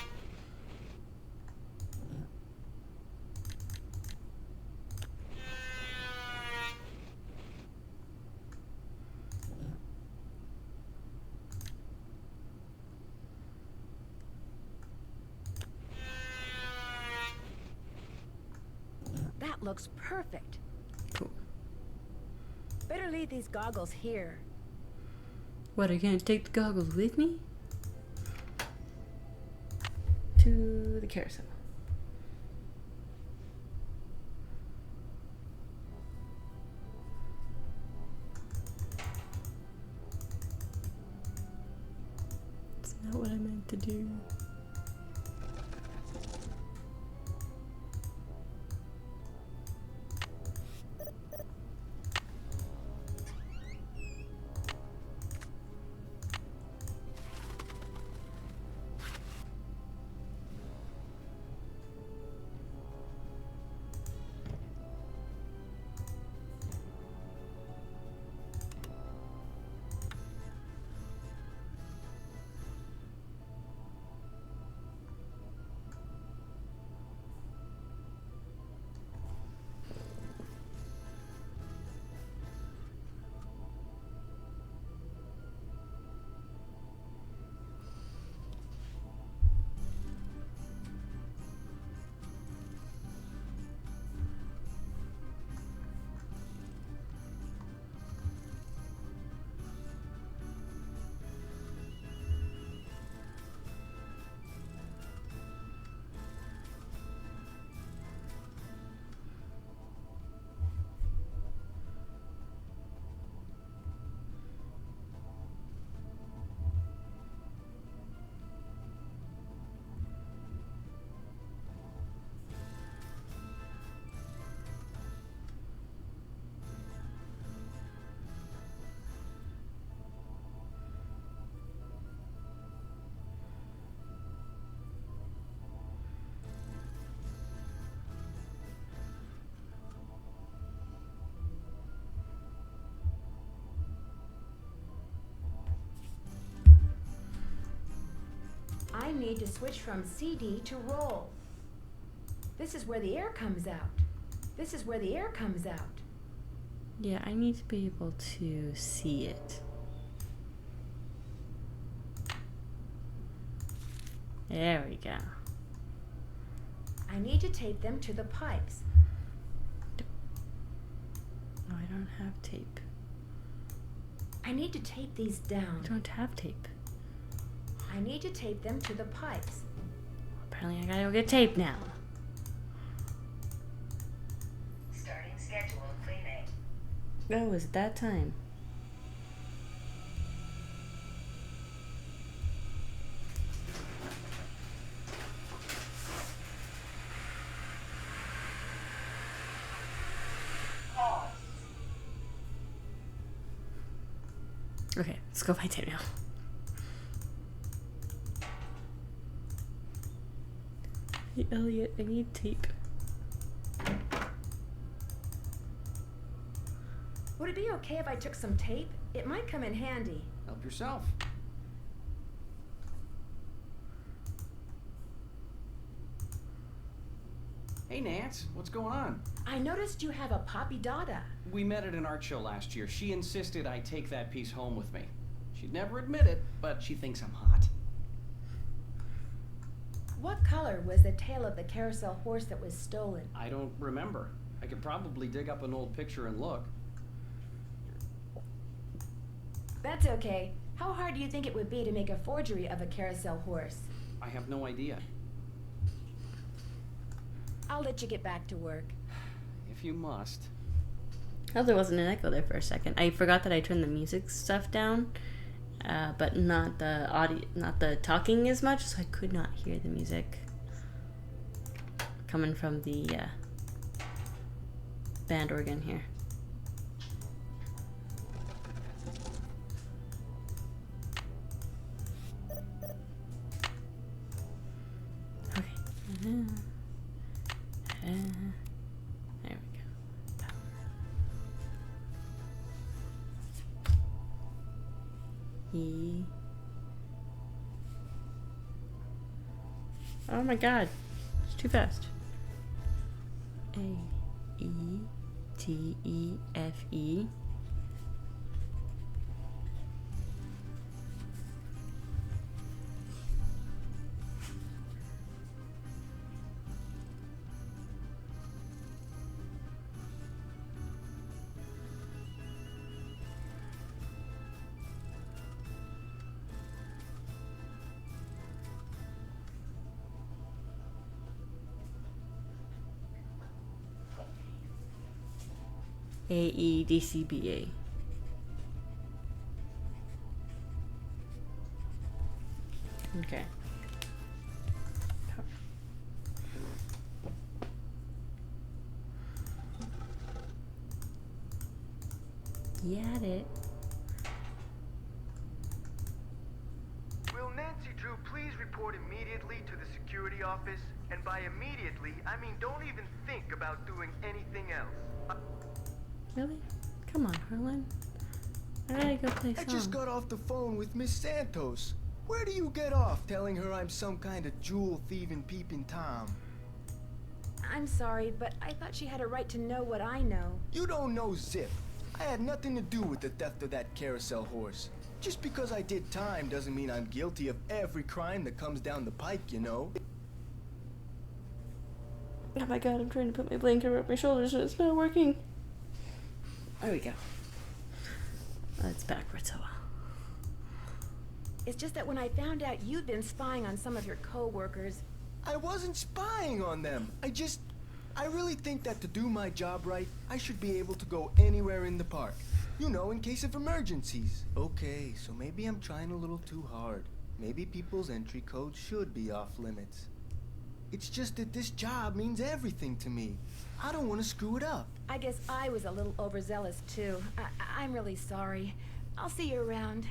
That looks perfect. Cool. Better leave these goggles here. What, I can't take the goggles with me? To the carousel. It's not what I meant to do. I need to switch from CD to roll. This is where the air comes out. This is where the air comes out. Yeah, I need to be able to see it. There we go. I need to tape them to the pipes. No, I don't have tape. I need to tape these I down. don't have tape. I need to tape them to the pipes. Apparently I gotta go get tape now. Starting scheduled cleaning. Oh, is it that time? Okay, let's go find tape now. Hey, Elliot, I need tape. Would it be okay if I took some tape? It might come in handy. Help yourself. Hey, Nance, what's going on? I noticed you have a Poppy Dada. We met at an art show last year. She insisted I take that piece home with me. She'd never admit it, but she thinks I'm hot. What color was the tail of the carousel horse that was stolen? I don't remember. I could probably dig up an old picture and look. That's okay. How hard do you think it would be to make a forgery of a carousel horse? I have no idea. I'll let you get back to work. If you must. Oh, there wasn't an echo there for a second. I forgot that I turned the music stuff down, but not the audio, not the talking as much, so I could not hear the music coming from the band organ here. Okay. There we go. Power. E. Oh my god. It's too fast. A. E. T. E. F. E. AEDCBA. Okay. Get it. Will Nancy Drew please report immediately to the security office? And by immediately, I mean don't even think about doing anything else. Really? Come on, Harlan. I gotta go play I songs. just got off the phone with Miss Santos. Where do you get off telling her I'm some kind of jewel-thieving peeping Tom? I'm sorry, but I thought she had a right to know what I know. You don't know zip. I had nothing to do with the theft of that carousel horse. Just because I did time doesn't mean I'm guilty of every crime that comes down the pike, you know? Oh my god, I'm trying to put my blanket around my shoulders and it's not working. There we go. Oh, it's backwards, oh well. It's just that when I found out you'd been spying on some of your co-workers... I wasn't spying on them. I really think that to do my job right, I should be able to go anywhere in the park. You know, in case of emergencies. Okay, so maybe I'm trying a little too hard. Maybe people's entry codes should be off limits. It's just that this job means everything to me. I don't want to screw it up. I guess I was a little overzealous, too. I'm really sorry. I'll see you around.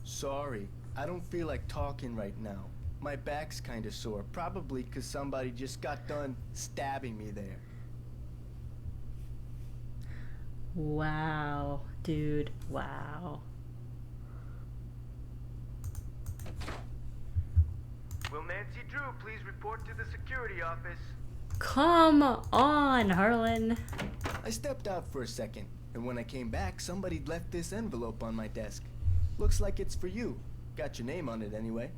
Sorry, I don't feel like talking right now. My back's kinda sore, probably 'cause somebody just got done stabbing me there. Wow, dude, wow. Will Nancy Drew please report to the security office? Come on, Harlan. I stepped out for a second, and when I came back, somebody'd left this envelope on my desk. Looks like it's for you. Got your name on it anyway.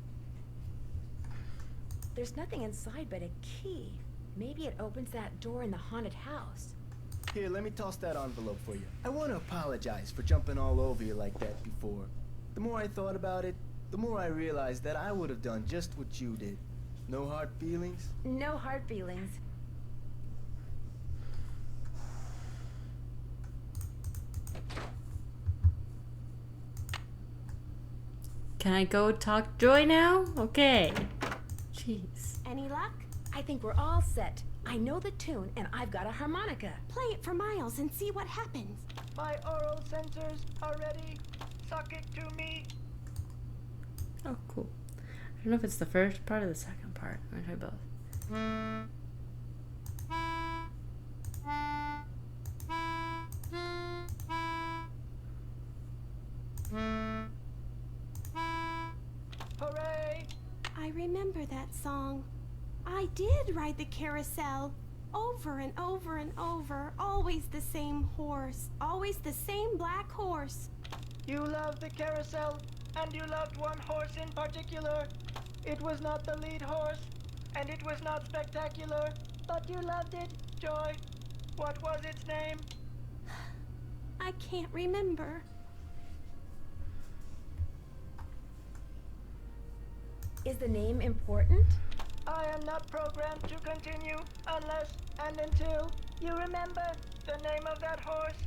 There's nothing inside but a key. Maybe it opens that door in the haunted house. Here, let me toss that envelope for you. I want to apologize for jumping all over you like that before. The more I thought about it, the more I realized that I would have done just what you did. No hard feelings? No hard feelings. Can I go talk Joy now? Okay. Jeez. Any luck? I think we're all set. I know the tune, and I've got a harmonica. Play it for Miles and see what happens. My oral sensors are ready. Suck it to me. Oh, cool. I don't know if it's the first part or the second part. I'm gonna try both. Hooray! I remember that song. I did ride the carousel. Over and over and over. Always the same horse. Always the same black horse. You loved the carousel, and you loved one horse in particular. It was not the lead horse, and it was not spectacular, but you loved it, Joy. What was its name? I can't remember. Is the name important? I am not programmed to continue unless and until you remember the name of that horse.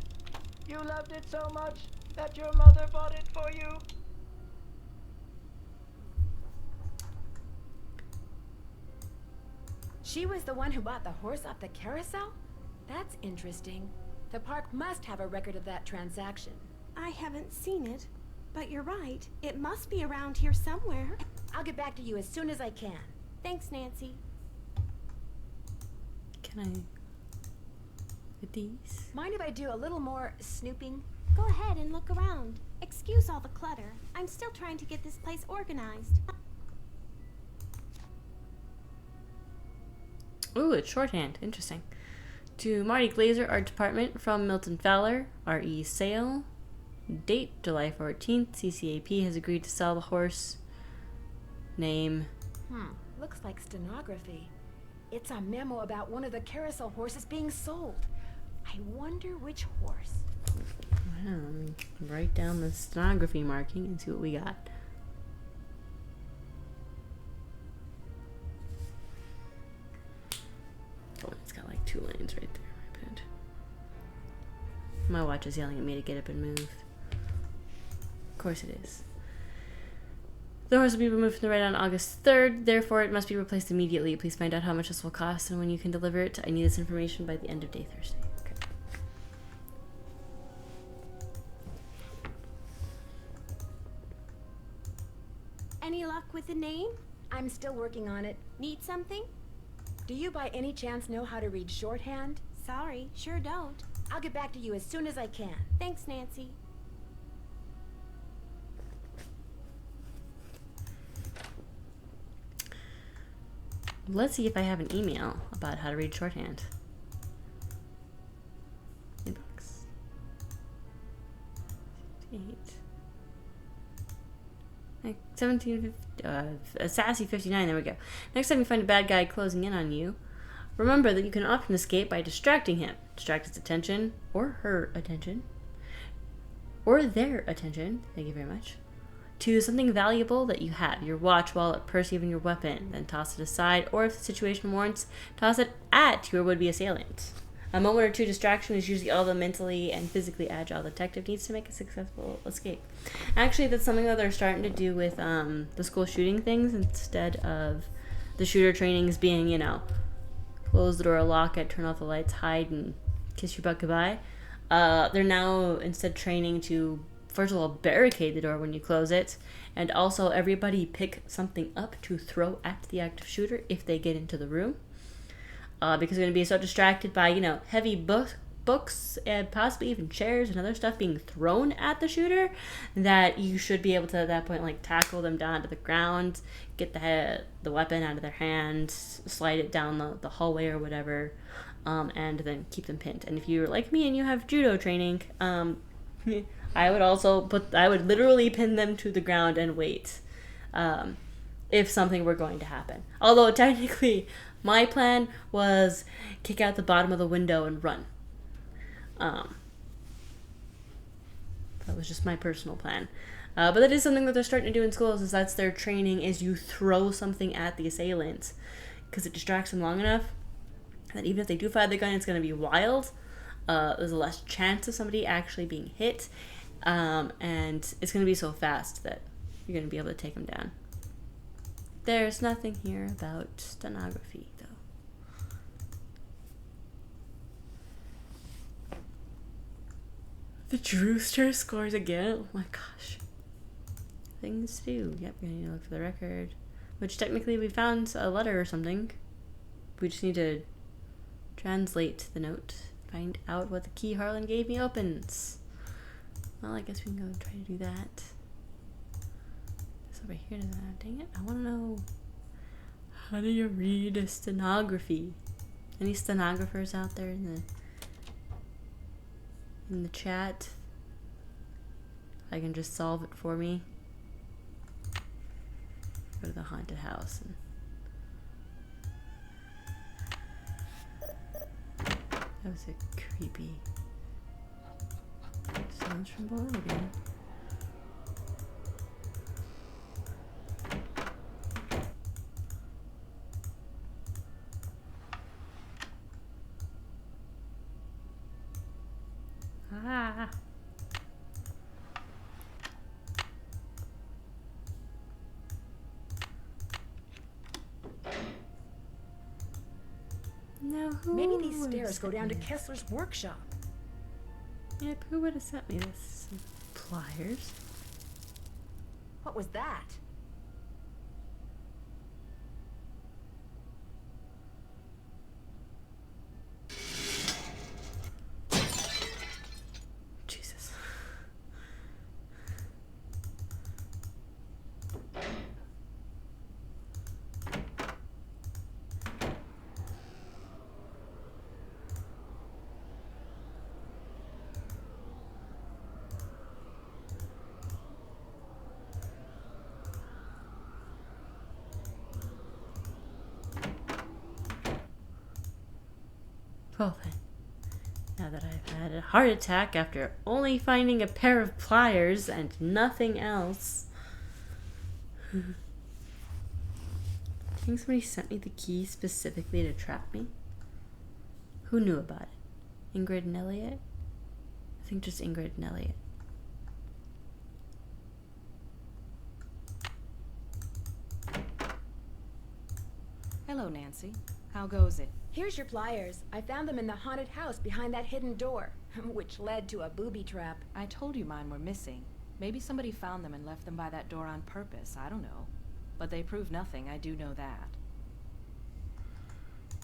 You loved it so much that your mother bought it for you. She was the one who bought the horse off the carousel? That's interesting. The park must have a record of that transaction. I haven't seen it, but you're right. It must be around here somewhere. I'll get back to you as soon as I can. Thanks, Nancy. Can I get these? Mind if I do a little more snooping? Go ahead and look around. Excuse all the clutter. I'm still trying to get this place organized. Ooh, it's shorthand. Interesting. To Marty Glazer, Art Department, from Milton Fowler, R.E. Sale. Date, July 14th. CCAP has agreed to sell the horse. Name. Looks like stenography. It's a memo about one of the carousel horses being sold. I wonder which horse. Well, let me write down the stenography marking and see what we got. Oh, it's got like 2 lines right there. My bad. My watch is yelling at me to get up and move. Of course it is. The horse will be removed from the ride on August 3rd, therefore it must be replaced immediately. Please find out how much this will cost and when you can deliver it. I need this information by the end of day Thursday. Okay. Any luck with the name? I'm still working on it. Need something? Do you by any chance know how to read shorthand? Sorry, sure don't. I'll get back to you as soon as I can. Thanks, Nancy. Let's see if I have an email about how to read shorthand. Inbox. 8. Like 17, a sassy 59, there we go. Next time you find a bad guy closing in on you, remember that you can often escape by distracting him. Distract his attention, or her attention, or their attention, thank you very much, to something valuable that you have, your watch, wallet, purse, even your weapon. Then toss it aside, or if the situation warrants, toss it at your would-be assailant. A moment or two distraction is usually all the mentally and physically agile detective needs to make a successful escape. Actually, that's something that they're starting to do with the school shooting things, instead of the shooter trainings being, you know, close the door, lock it, turn off the lights, hide, and kiss your butt goodbye. They're now instead training to, first of all, barricade the door when you close it, and also everybody pick something up to throw at the active shooter if they get into the room. Because they're going to be so distracted by, you know, heavy books books and possibly even chairs and other stuff being thrown at the shooter, that you should be able to at that point like tackle them down to the ground, get the weapon out of their hand, slide it down the hallway or whatever, and then keep them pinned. And if you're like me and you have judo training, I would literally pin them to the ground and wait, if something were going to happen. Although technically, my plan was kick out the bottom of the window and run. That was just my personal plan. But that is something that they're starting to do in schools, is that's their training, is you throw something at the assailants. Because it distracts them long enough that even if they do fire the gun, it's going to be wild. There's a less chance of somebody actually being hit. And it's going to be so fast that you're going to be able to take them down. There's nothing here about stenography, though. The Drewster scores again? Oh my gosh. Things to do. Yep, we need to look for the record. Which technically we found a letter or something. We just need to translate the note. Find out what the key Harlan gave me opens. Well, I guess we can go try to do that. It's over here to that. Dang it. I want to know, how do you read a stenography? Any stenographers out there in the chat? I can just solve it for me. Go to the haunted house. That was a creepy sounds from below again. Ah. No, Maybe these stairs go down to Kessler's workshop. Yep, who would have sent me this? Some pliers. What was that? Jesus. Well then, now that I've had a heart attack after only finding a pair of pliers and nothing else. I think somebody sent me the key specifically to trap me. Who knew about it? Ingrid and Elliot? I think just Ingrid and Elliot. Hello, Nancy. How goes it? Here's your pliers. I found them in the haunted house behind that hidden door, which led to a booby trap. I told you mine were missing. Maybe somebody found them and left them by that door on purpose. I don't know. But they prove nothing, I do know that.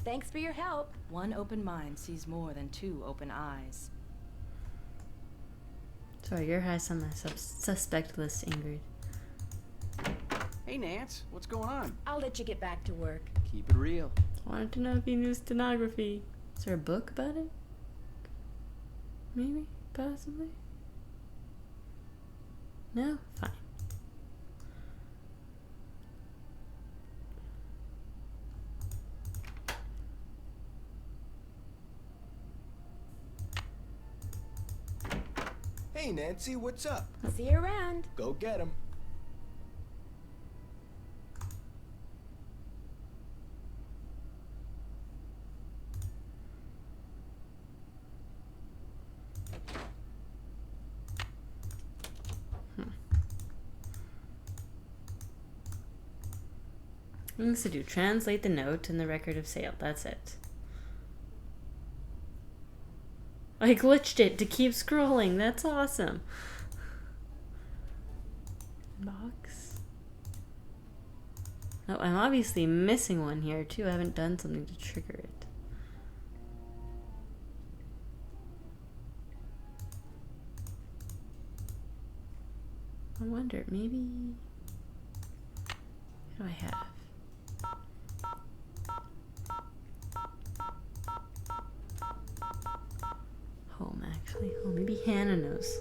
Thanks for your help. One open mind sees more than two open eyes. Sorry, your high's on my suspect list, Ingrid. Hey, Nance, what's going on? I'll let you get back to work. Keep it real. Wanted to know if you knew stenography. Is there a book about it? Maybe? Possibly? No? Fine. Hey, Nancy, what's up? See you around. Go get him. Things to do. Translate the note and the record of sale. That's it. I glitched it to keep scrolling. That's awesome. Box. Oh, I'm obviously missing one here too. I haven't done something to trigger it. I wonder, maybe... What do I have? Home, actually. Oh, maybe Hannah knows.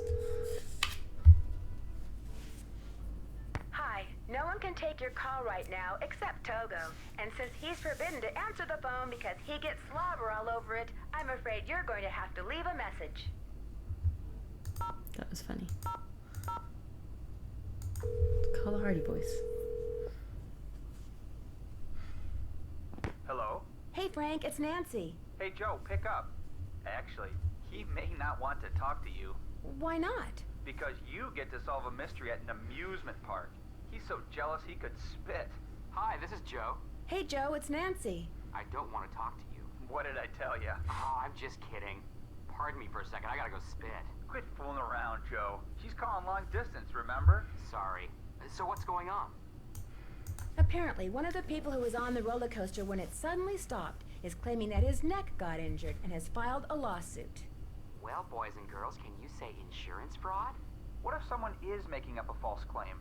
Hi, no one can take your call right now except Togo. And since he's forbidden to answer the phone because he gets slobber all over it, I'm afraid you're going to have to leave a message. That was funny. Let's call the Hardy Boys. Hello? Hey, Frank, it's Nancy. Hey, Joe, pick up. Actually, he may not want to talk to you. Why not? Because you get to solve a mystery at an amusement park. He's so jealous he could spit. Hi, this is Joe. Hey, Joe, it's Nancy. I don't want to talk to you. What did I tell you? Oh, I'm just kidding. Pardon me for a second, I gotta go spit. Quit fooling around, Joe. She's calling long distance, remember? Sorry. So what's going on? Apparently, one of the people who was on the roller coaster when it suddenly stopped is claiming that his neck got injured and has filed a lawsuit. Well, boys and girls, can you say insurance fraud? What if someone is making up a false claim?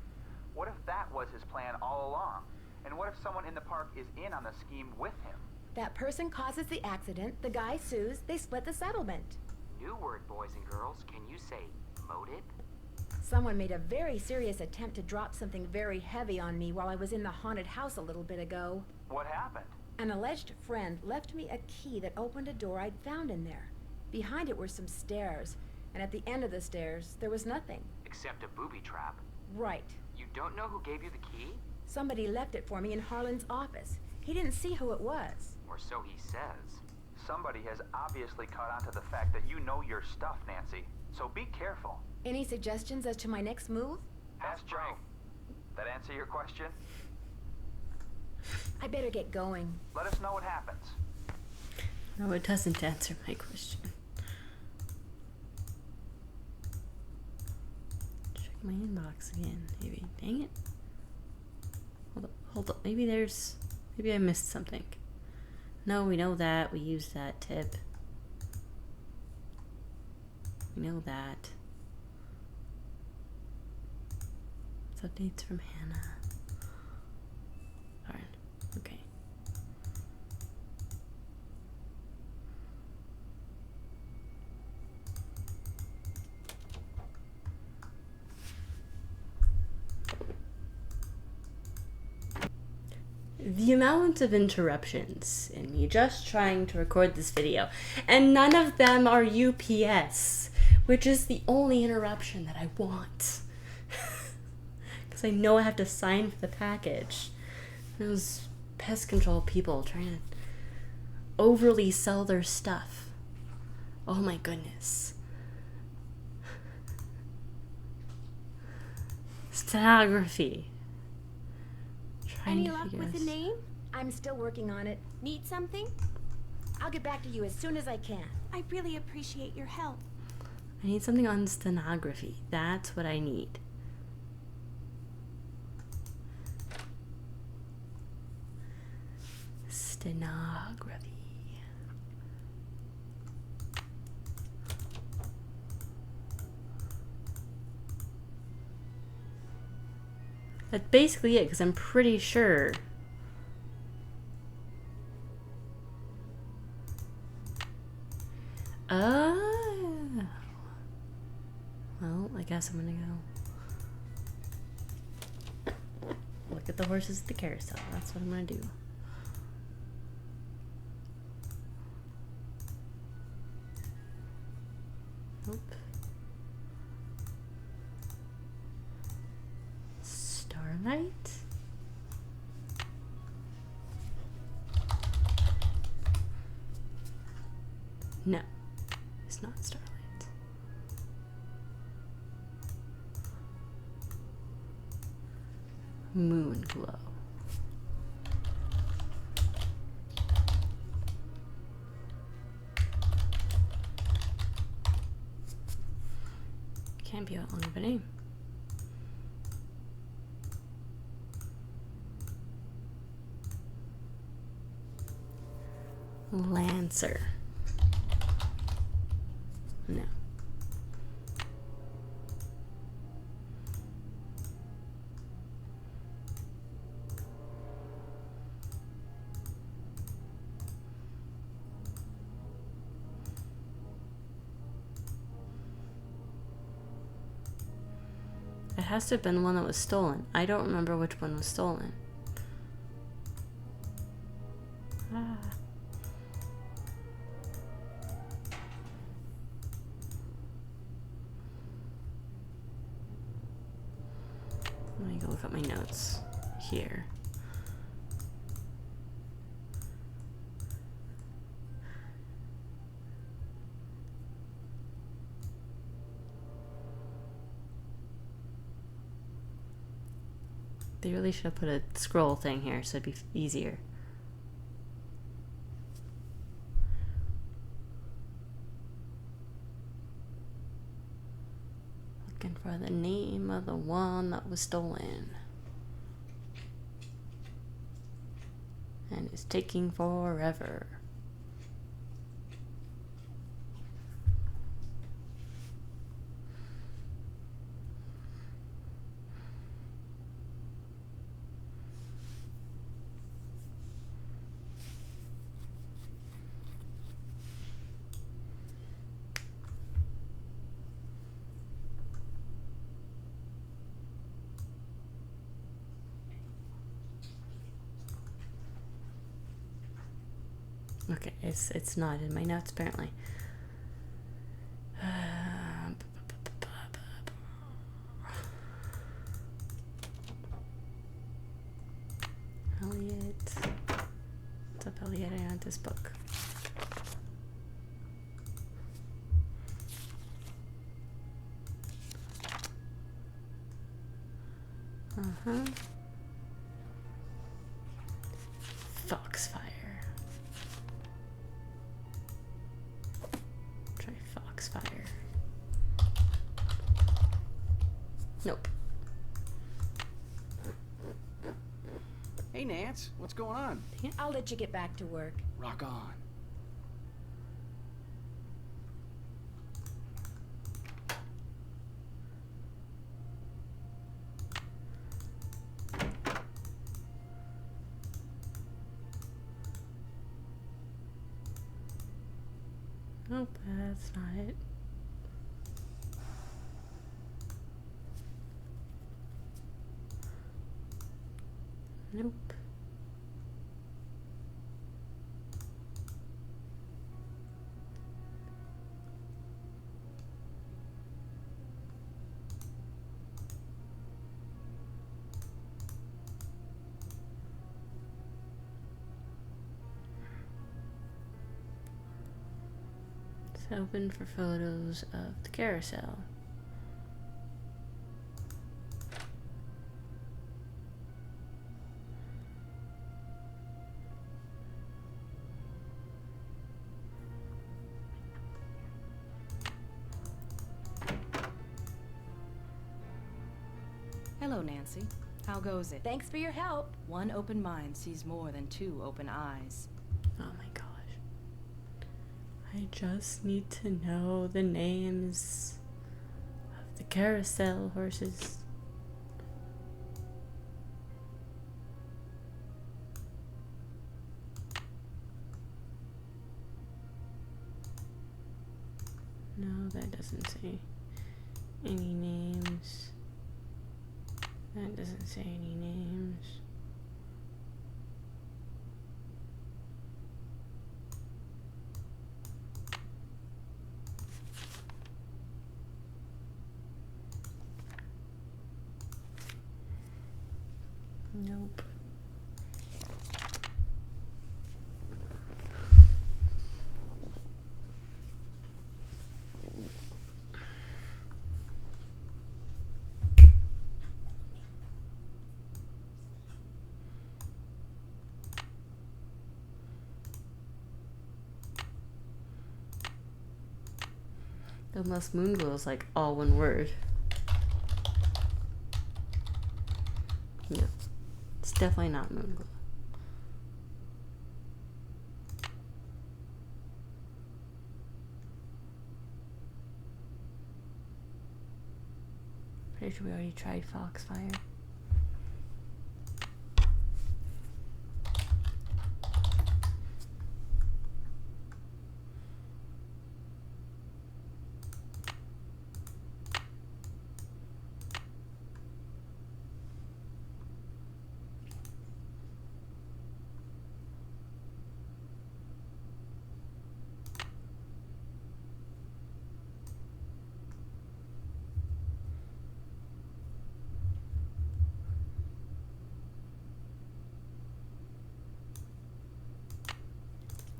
What if that was his plan all along? And what if someone in the park is in on the scheme with him? That person causes the accident, the guy sues, they split the settlement. New word, boys and girls. Can you say motive? Someone made a very serious attempt to drop something very heavy on me while I was in the haunted house a little bit ago. What happened? An alleged friend left me a key that opened a door I'd found in there. Behind it were some stairs, and at the end of the stairs, there was nothing. Except a booby trap. Right. You don't know who gave you the key? Somebody left it for me in Harlan's office. He didn't see who it was. Or so he says. Somebody has obviously caught on to the fact that you know your stuff, Nancy. So be careful. Any suggestions as to my next move? Ask Joe. That answer your question? I better get going. Let us know what happens. No, it doesn't answer my question. Check my inbox again, maybe. Dang it. Hold up. Maybe I missed something. No, we know that. We used that tip. We know that. It's updates from Hannah. Alright, okay. The amount of interruptions in me just trying to record this video, and none of them are UPS, which is the only interruption that I want. Because I know I have to sign for the package. Those pest control people trying to overly sell their stuff. Oh my goodness. Stenography. Any luck with the name? I'm still working on it. Need something? I'll get back to you as soon as I can. I really appreciate your help. I need something on stenography. That's what I need. Stenography. That's basically it, because I'm pretty sure. Well, I guess I'm gonna go look at the horses at the carousel. That's what I'm gonna do. Nope. Starlight? No, it's not Starlight. Moon glow. Can't be that long of a name. Lancer. No. It has to have been the one that was stolen. I don't remember which one was stolen. Ah. Let me go look at my notes here. They really should have put a scroll thing here so it'd be easier. Looking for the name of the one that was stolen. And it's taking forever. Okay, it's not in my notes apparently. Elliot. What's up, Elliot? I want this book. Uh-huh. Foxfire. Try Foxfire. Nope. Hey, Nance, what's going on? I'll let you get back to work. Rock on. Nope, that's not it. Nope. It's open for photos of the carousel. Hello, Nancy. How goes it? Thanks for your help. One open mind sees more than two open eyes. Oh my gosh. I just need to know the names of the carousel horses. No, that doesn't say any names. That doesn't say any names. Nope. Unless Moonglow is like all one word. No, it's definitely not Moonglow. Pretty sure we already tried Foxfire.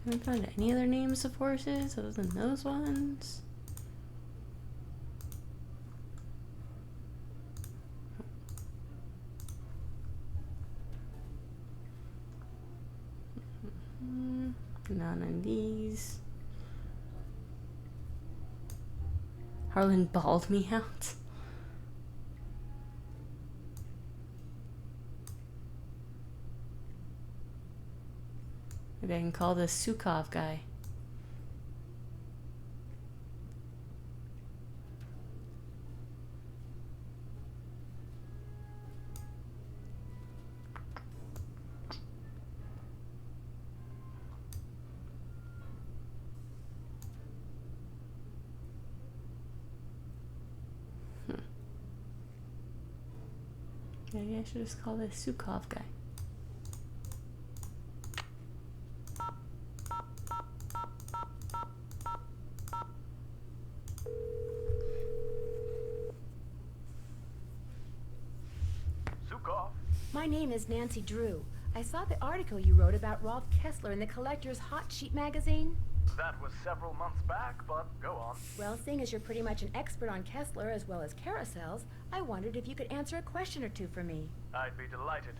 Haven't found any other names of horses other than those ones. None on these. Harlan bawled me out. Maybe I can call this Sukov guy. Maybe I should just call this Sukov guy. Sukov. My name is Nancy Drew. I saw the article you wrote about Rolf Kessler in the Collector's Hot Sheet magazine. That was several months back, but go on. Well, seeing as you're pretty much an expert on Kessler as well as carousels, I wondered if you could answer a question or two for me. I'd be delighted.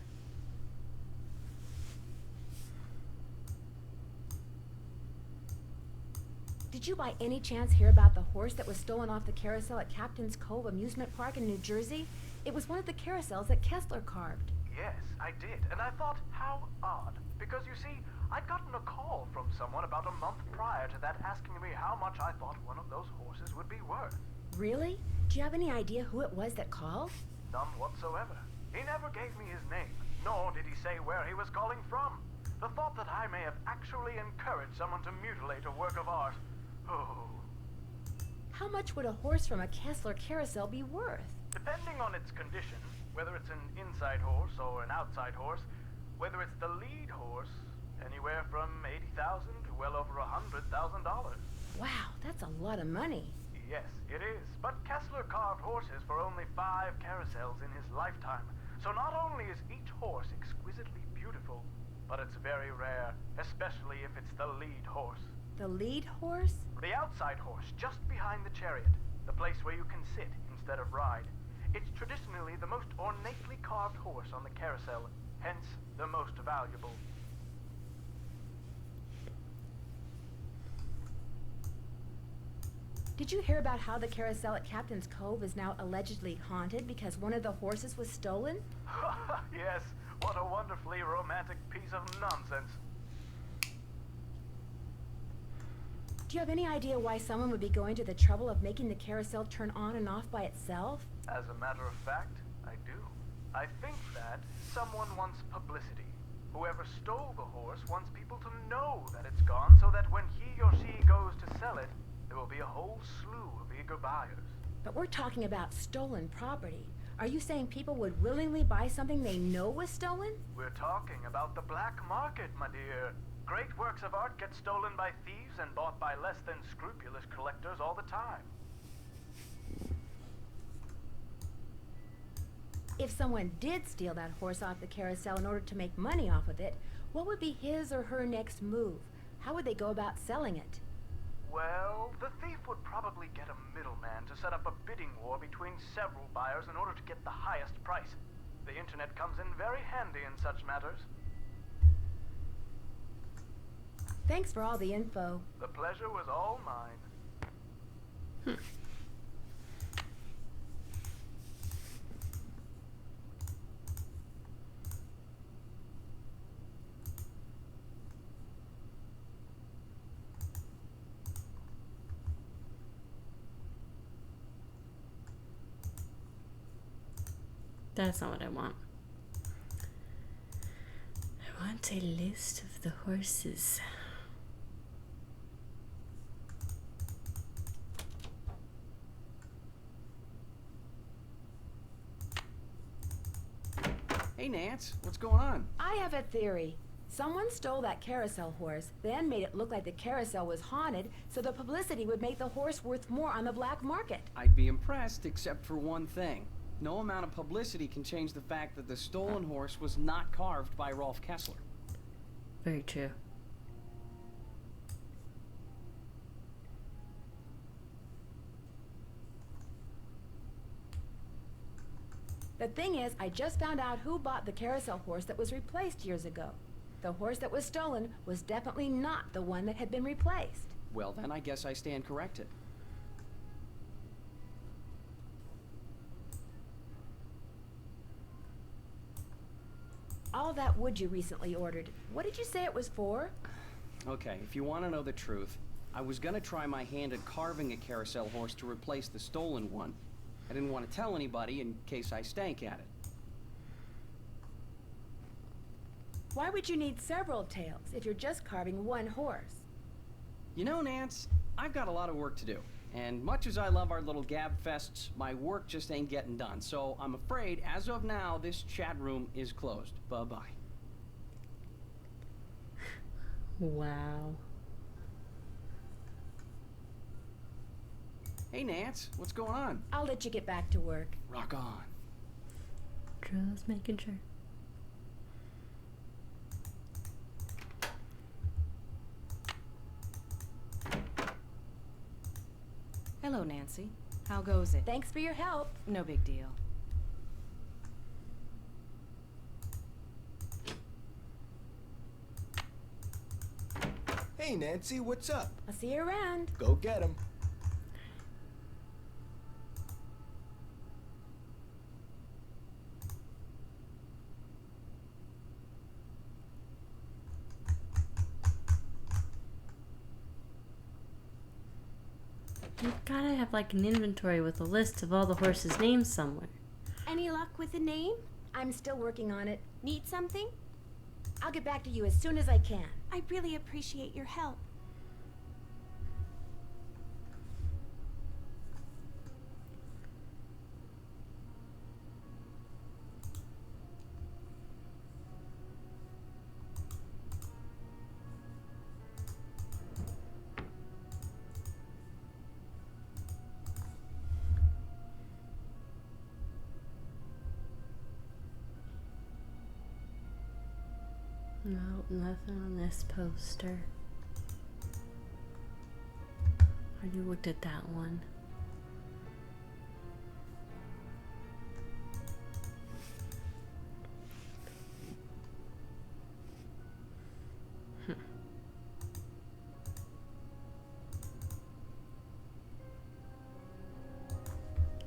Did you by any chance hear about the horse that was stolen off the carousel at Captain's Cove Amusement Park in New Jersey? It was one of the carousels that Kessler carved. Yes, I did, and I thought, how odd. Because you see, I'd gotten a call from someone about a month prior to that asking me how much I thought one of those horses would be worth. Really? Do you have any idea who it was that called? None whatsoever. He never gave me his name, nor did he say where he was calling from. The thought that I may have actually encouraged someone to mutilate a work of art. Oh. How much would a horse from a Kessler carousel be worth? Depending on its condition, whether it's an inside horse or an outside horse, whether it's the lead horse, anywhere from $80,000 to well over $100,000. Wow, that's a lot of money. Yes, it is. But Kessler carved horses for only 5 carousels in his lifetime. So not only is each horse exquisitely beautiful, but it's very rare, especially if it's the lead horse. The lead horse? The outside horse, just behind the chariot. The place where you can sit instead of ride. It's traditionally the most ornately carved horse on the carousel, hence the most valuable. Did you hear about how the carousel at Captain's Cove is now allegedly haunted because one of the horses was stolen? Yes, what a wonderfully romantic piece of nonsense. Do you have any idea why someone would be going to the trouble of making the carousel turn on and off by itself? As a matter of fact, I do. I think that someone wants publicity. Whoever stole the horse wants people to know that it's gone so that when he or she goes to sell it, there will be a whole slew of eager buyers. But we're talking about stolen property. Are you saying people would willingly buy something they know was stolen? We're talking about the black market, my dear. Great works of art get stolen by thieves and bought by less than scrupulous collectors all the time. If someone did steal that horse off the carousel in order to make money off of it, what would be his or her next move? How would they go about selling it? Well, the thief would probably get a middleman to set up a bidding war between several buyers in order to get the highest price. The internet comes in very handy in such matters. Thanks for all the info. The pleasure was all mine. That's not what I want. I want a list of the horses. Hey, Nance, what's going on? I have a theory. Someone stole that carousel horse, then made it look like the carousel was haunted, so the publicity would make the horse worth more on the black market. I'd be impressed, except for one thing. No amount of publicity can change the fact that the stolen horse was not carved by Rolf Kessler. Very true. The thing is, I just found out who bought the carousel horse that was replaced years ago. The horse that was stolen was definitely not the one that had been replaced. Well, then I guess I stand corrected. All that wood you recently ordered, what did you say it was for? Okay, if you want to know the truth, I was gonna try my hand at carving a carousel horse to replace the stolen one. I didn't want to tell anybody in case I stank at it. Why would you need several tails if you're just carving one horse? You know, Nance, I've got a lot of work to do. And much as I love our little gab fests, my work just ain't getting done. So I'm afraid, as of now, this chat room is closed. Bye-bye. Wow. Hey, Nance, what's going on? I'll let you get back to work. Rock on. Just making sure. Hello, Nancy. How goes it? Thanks for your help. No big deal. Hey, Nancy, what's up? I'll see you around. Go get him. You've gotta have like an inventory with a list of all the horses' names somewhere. Any luck with a name? I'm still working on it. Need something? I'll get back to you as soon as I can. I really appreciate your help. No, nothing on this poster. Already looked at that one.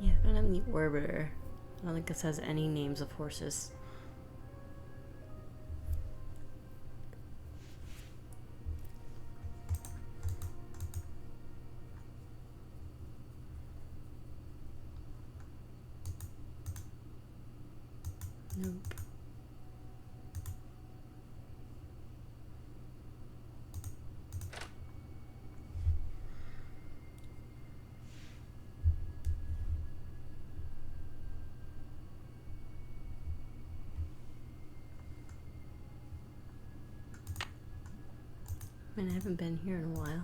Yeah, I don't have the orbiter. I don't think this has any names of horses. Nope. I mean, I haven't been here in a while.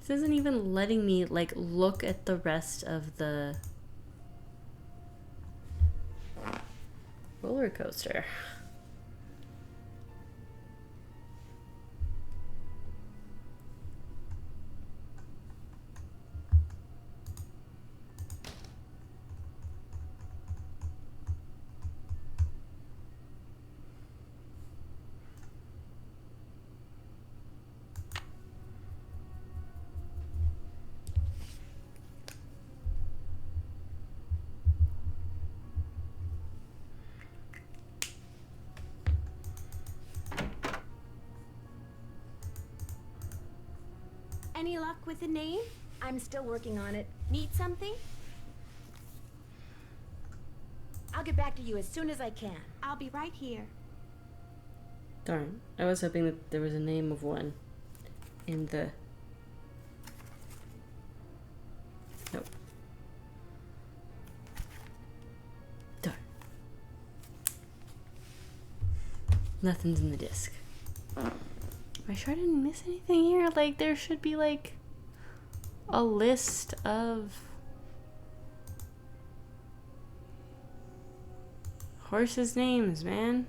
This isn't even letting me like look at the rest of the roller coaster. Any luck with a name? I'm still working on it. Need something? I'll get back to you as soon as I can. I'll be right here. Darn, I was hoping that there was a name of one in the... Nope. Darn. Nothing's in the disc. I sure didn't miss anything here? Like, there should be, like, a list of horses' names, man.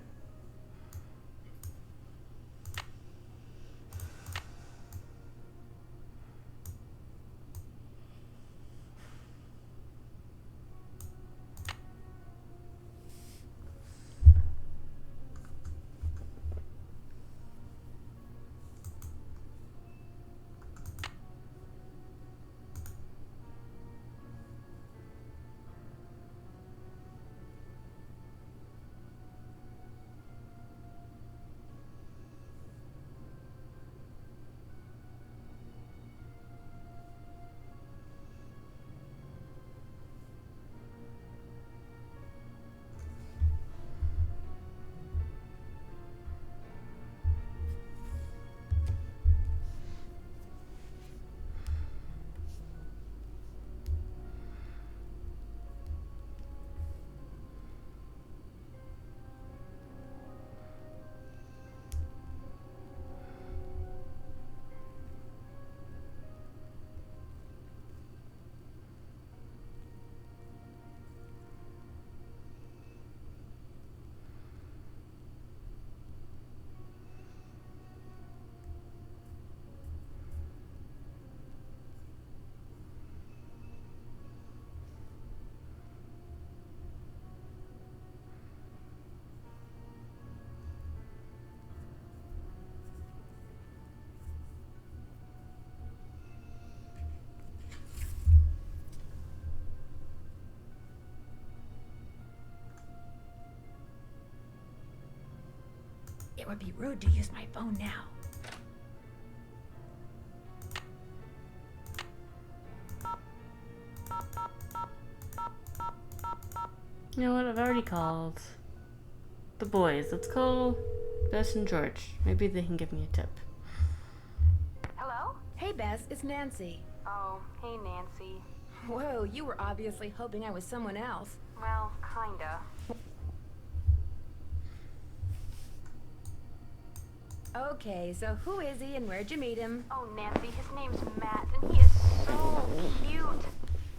It would be rude to use my phone now. You know what? I've already called the boys. Let's call Bess and George. Maybe they can give me a tip. Hello? Hey, Bess, it's Nancy. Oh, hey, Nancy. Whoa, you were obviously hoping I was someone else. Well, kinda. Okay, so who is he and where'd you meet him? Oh, Nancy, his name's Matt, and he is so cute.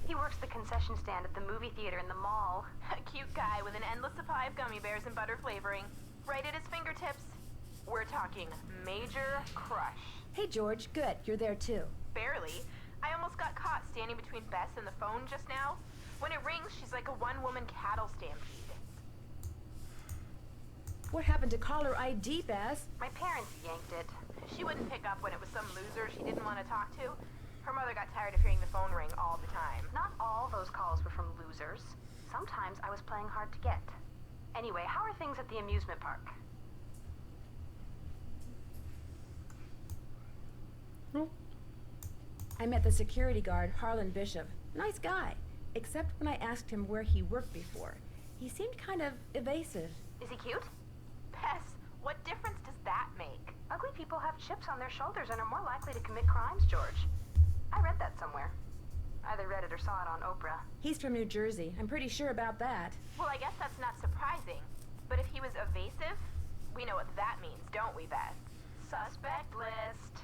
He works the concession stand at the movie theater in the mall. A cute guy with an endless supply of gummy bears and butter flavoring. Right at his fingertips. We're talking major crush. Hey, George, good, you're there too. Barely. I almost got caught standing between Bess and the phone just now. When it rings, she's like a one-woman cattle stampede. What happened to caller ID, Bess? My parents yanked it. She wouldn't pick up when it was some loser she didn't want to talk to. Her mother got tired of hearing the phone ring all the time. Not all those calls were from losers. Sometimes I was playing hard to get. Anyway, how are things at the amusement park? I met the security guard, Harlan Bishop. Nice guy. Except when I asked him where he worked before. He seemed kind of evasive. Is he cute? Bess, what difference does that make? Ugly people have chips on their shoulders and are more likely to commit crimes, George. I read that somewhere. Either read it or saw it on Oprah. He's from New Jersey. I'm pretty sure about that. Well, I guess that's not surprising. But if he was evasive, we know what that means, don't we, Bess? Suspect list.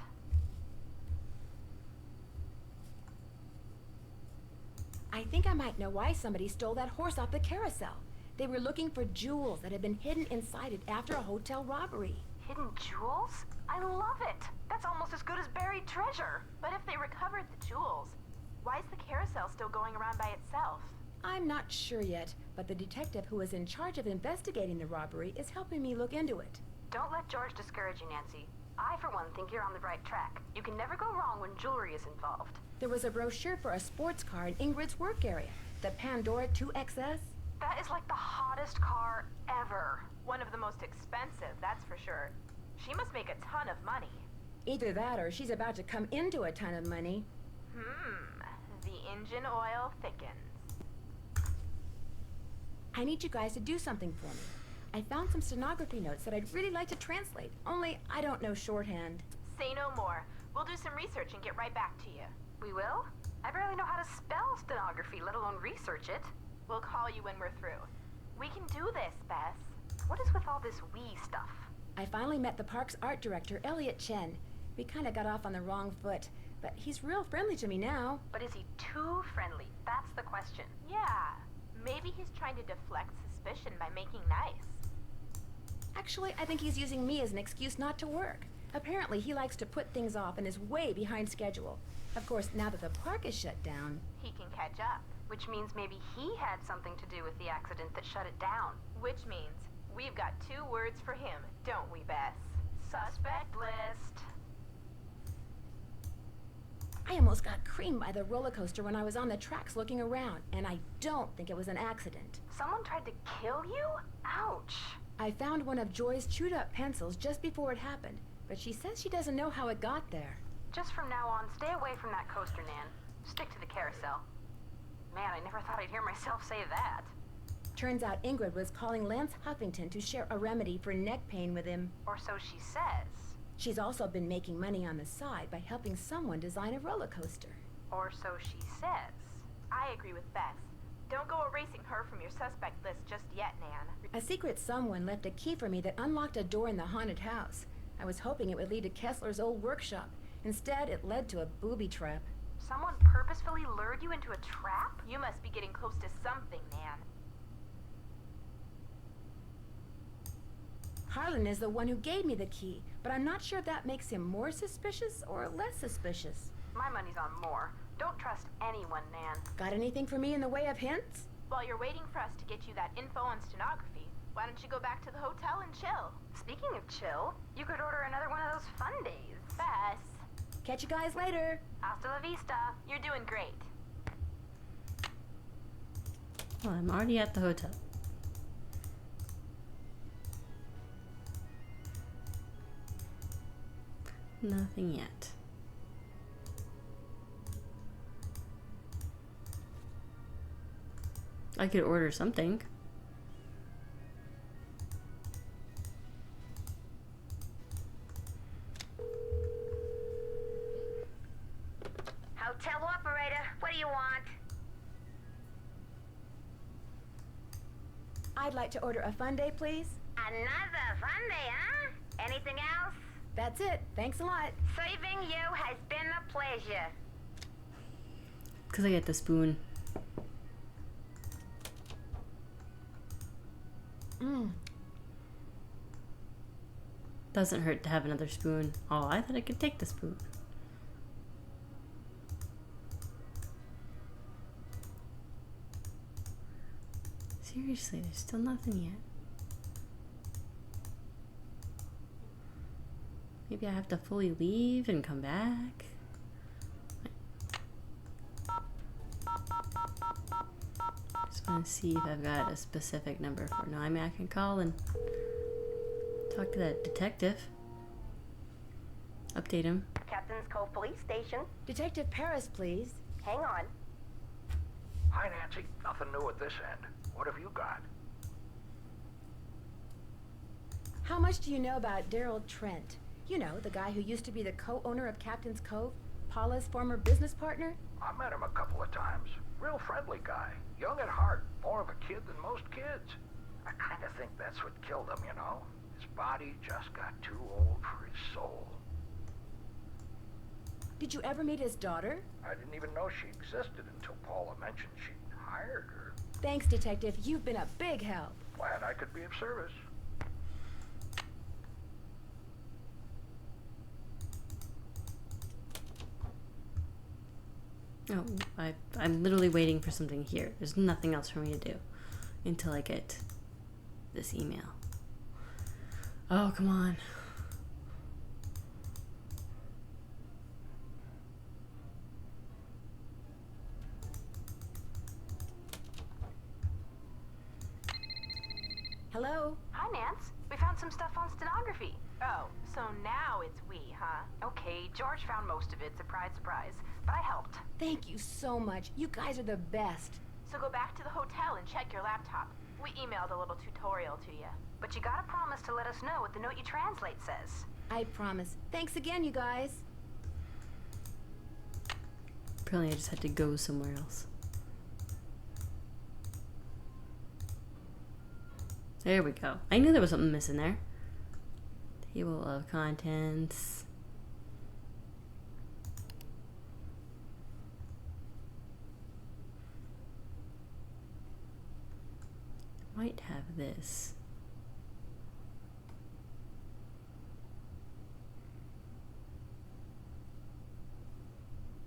I think I might know why somebody stole that horse off the carousel. They were looking for jewels that had been hidden inside it after a hotel robbery. Hidden jewels? I love it! That's almost as good as buried treasure! But if they recovered the jewels, why is the carousel still going around by itself? I'm not sure yet, but the detective who was in charge of investigating the robbery is helping me look into it. Don't let George discourage you, Nancy. I, for one, think you're on the right track. You can never go wrong when jewelry is involved. There was a brochure for a sports car in Ingrid's work area. The Pandora 2XS. That is like the hottest car ever. One of the most expensive, that's for sure. She must make a ton of money. Either that or she's about to come into a ton of money. The engine oil thickens. I need you guys to do something for me. I found some stenography notes that I'd really like to translate, only I don't know shorthand. Say no more. We'll do some research and get right back to you. We will? I barely know how to spell stenography, let alone research it. We'll call you when we're through. We can do this, Bess. What is with all this we stuff? I finally met the park's art director, Elliot Chen. We kind of got off on the wrong foot, but he's real friendly to me now. But is he too friendly? That's the question. Yeah, maybe he's trying to deflect suspicion by making nice. Actually, I think he's using me as an excuse not to work. Apparently, he likes to put things off and is way behind schedule. Of course, now that the park is shut down, He can catch up. Which means maybe he had something to do with the accident that shut it down. Which means we've got 2 words for him, don't we, Bess? Suspect list. I almost got creamed by the roller coaster when I was on the tracks looking around, and I don't think it was an accident. Someone tried to kill you? Ouch. I found one of Joy's chewed up pencils just before it happened, but she says she doesn't know how it got there. Just from now on, stay away from that coaster, Nan. Stick to the carousel. Man, I never thought I'd hear myself say that. Turns out Ingrid was calling Lance Huffington to share a remedy for neck pain with him. Or so she says. She's also been making money on the side by helping someone design a roller coaster. Or so she says. I agree with Beth. Don't go erasing her from your suspect list just yet, Nan. A secret someone left a key for me that unlocked a door in the haunted house. I was hoping it would lead to Kessler's old workshop. Instead, it led to a booby trap. Someone purposefully lured you into a trap? You must be getting close to something, Nan. Harlan is the one who gave me the key, but I'm not sure if that makes him more suspicious or less suspicious. My money's on more. Don't trust anyone, Nan. Got anything for me in the way of hints? While you're waiting for us to get you that info on stenography, why don't you go back to the hotel and chill? Speaking of chill, you could order another one of those fun days. Bess. Catch you guys later. Hasta la vista. You're doing great. Well, I'm already at the hotel. Nothing yet. I could order something. Hotel operator, what do you want? I'd like to order a fun day, please. Another fun day, huh? Anything else? That's it. Thanks a lot. Serving you has been a pleasure. Because I get the spoon. Doesn't hurt to have another spoon. Oh, I thought I could take the spoon. Seriously, there's still nothing yet. Maybe I have to fully leave and come back. Just want to see if I've got a specific number for. No, I mean I can call and talk to that detective. Update him. Captain's Cove Police Station. Detective Paris, please. Hang on. Hi, Nancy. Nothing new at this end. What have you got? How much do you know about Daryl Trent? You know, the guy who used to be the co-owner of Captain's Cove, Paula's former business partner? I met him a couple of times. Real friendly guy. Young at heart. More of a kid than most kids. I kind of think that's what killed him, you know? His body just got too old for his soul. Did you ever meet his daughter? I didn't even know she existed until Paula mentioned she'd hired her. Thanks, Detective. You've been a big help. Glad I could be of service. Oh, I'm literally waiting for something here. There's nothing else for me to do until I get this email. Oh, come on. Hello? Hi, Nance. We found some stuff on stenography. Oh, so now it's we, huh? Okay, George found most of it, surprise, surprise. But I helped. Thank you so much. You guys are the best. So go back to the hotel and check your laptop. We emailed a little tutorial to you. But you gotta promise to let us know what the note you translate says. I promise. Thanks again, you guys. Apparently I just had to go somewhere else. There we go. I knew there was something missing there. Table of contents. Might have this.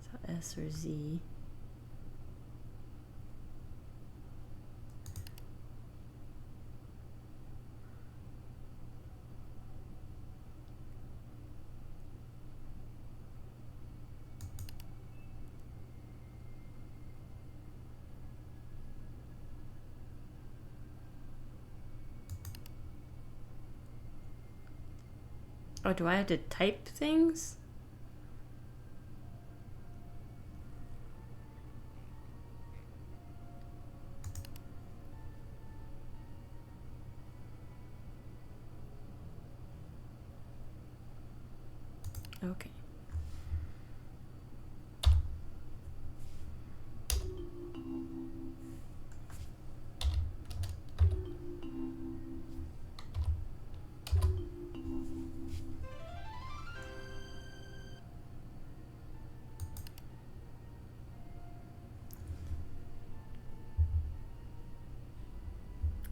So S or Z. Oh, do I have to type things? Okay.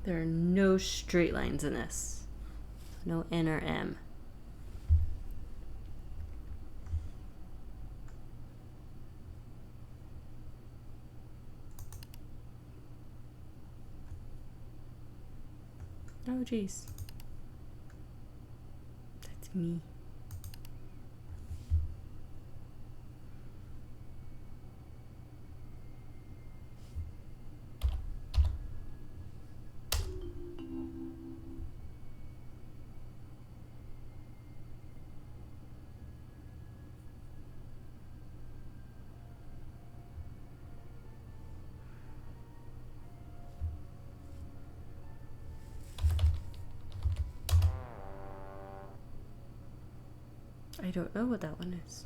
There are no straight lines in this. No N or M. Oh, jeez. That's me. I don't know what that one is.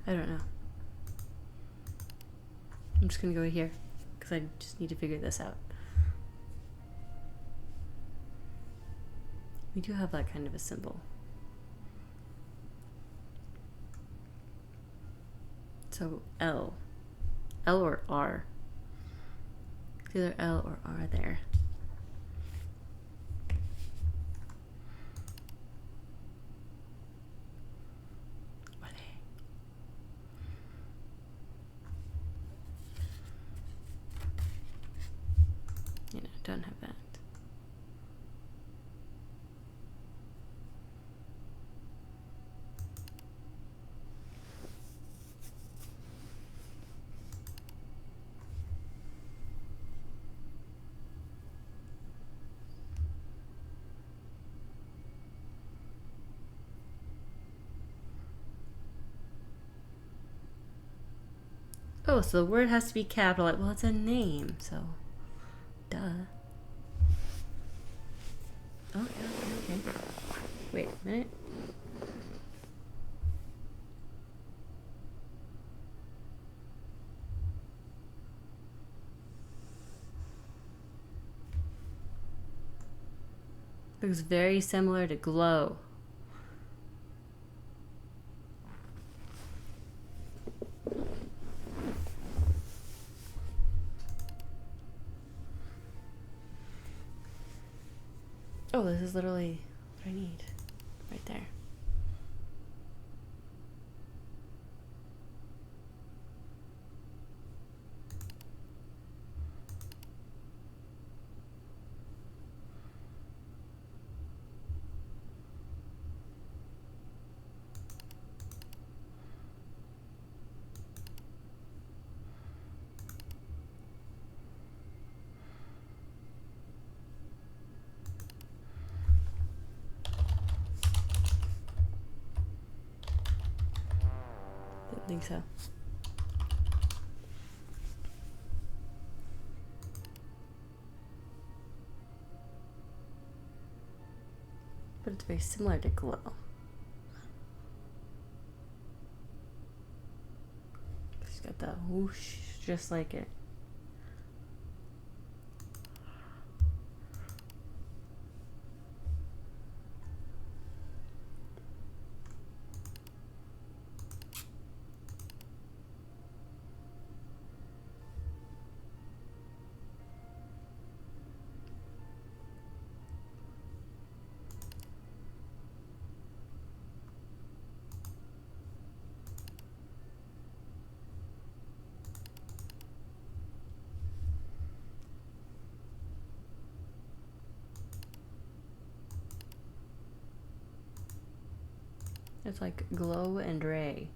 I don't know. I'm just gonna go here because I just need to figure this out. We do have that kind of a symbol. So L. L or R. It's either L or R there. You know, don't have that. Oh, so the word has to be capital. Well, it's a name, so duh. Oh, okay. Wait a minute. Looks very similar to glow. Oh, this is literally what I need. Right there. Didn't think so. But it's very similar to glow. got the whoosh, just like it. It's like glow and ray.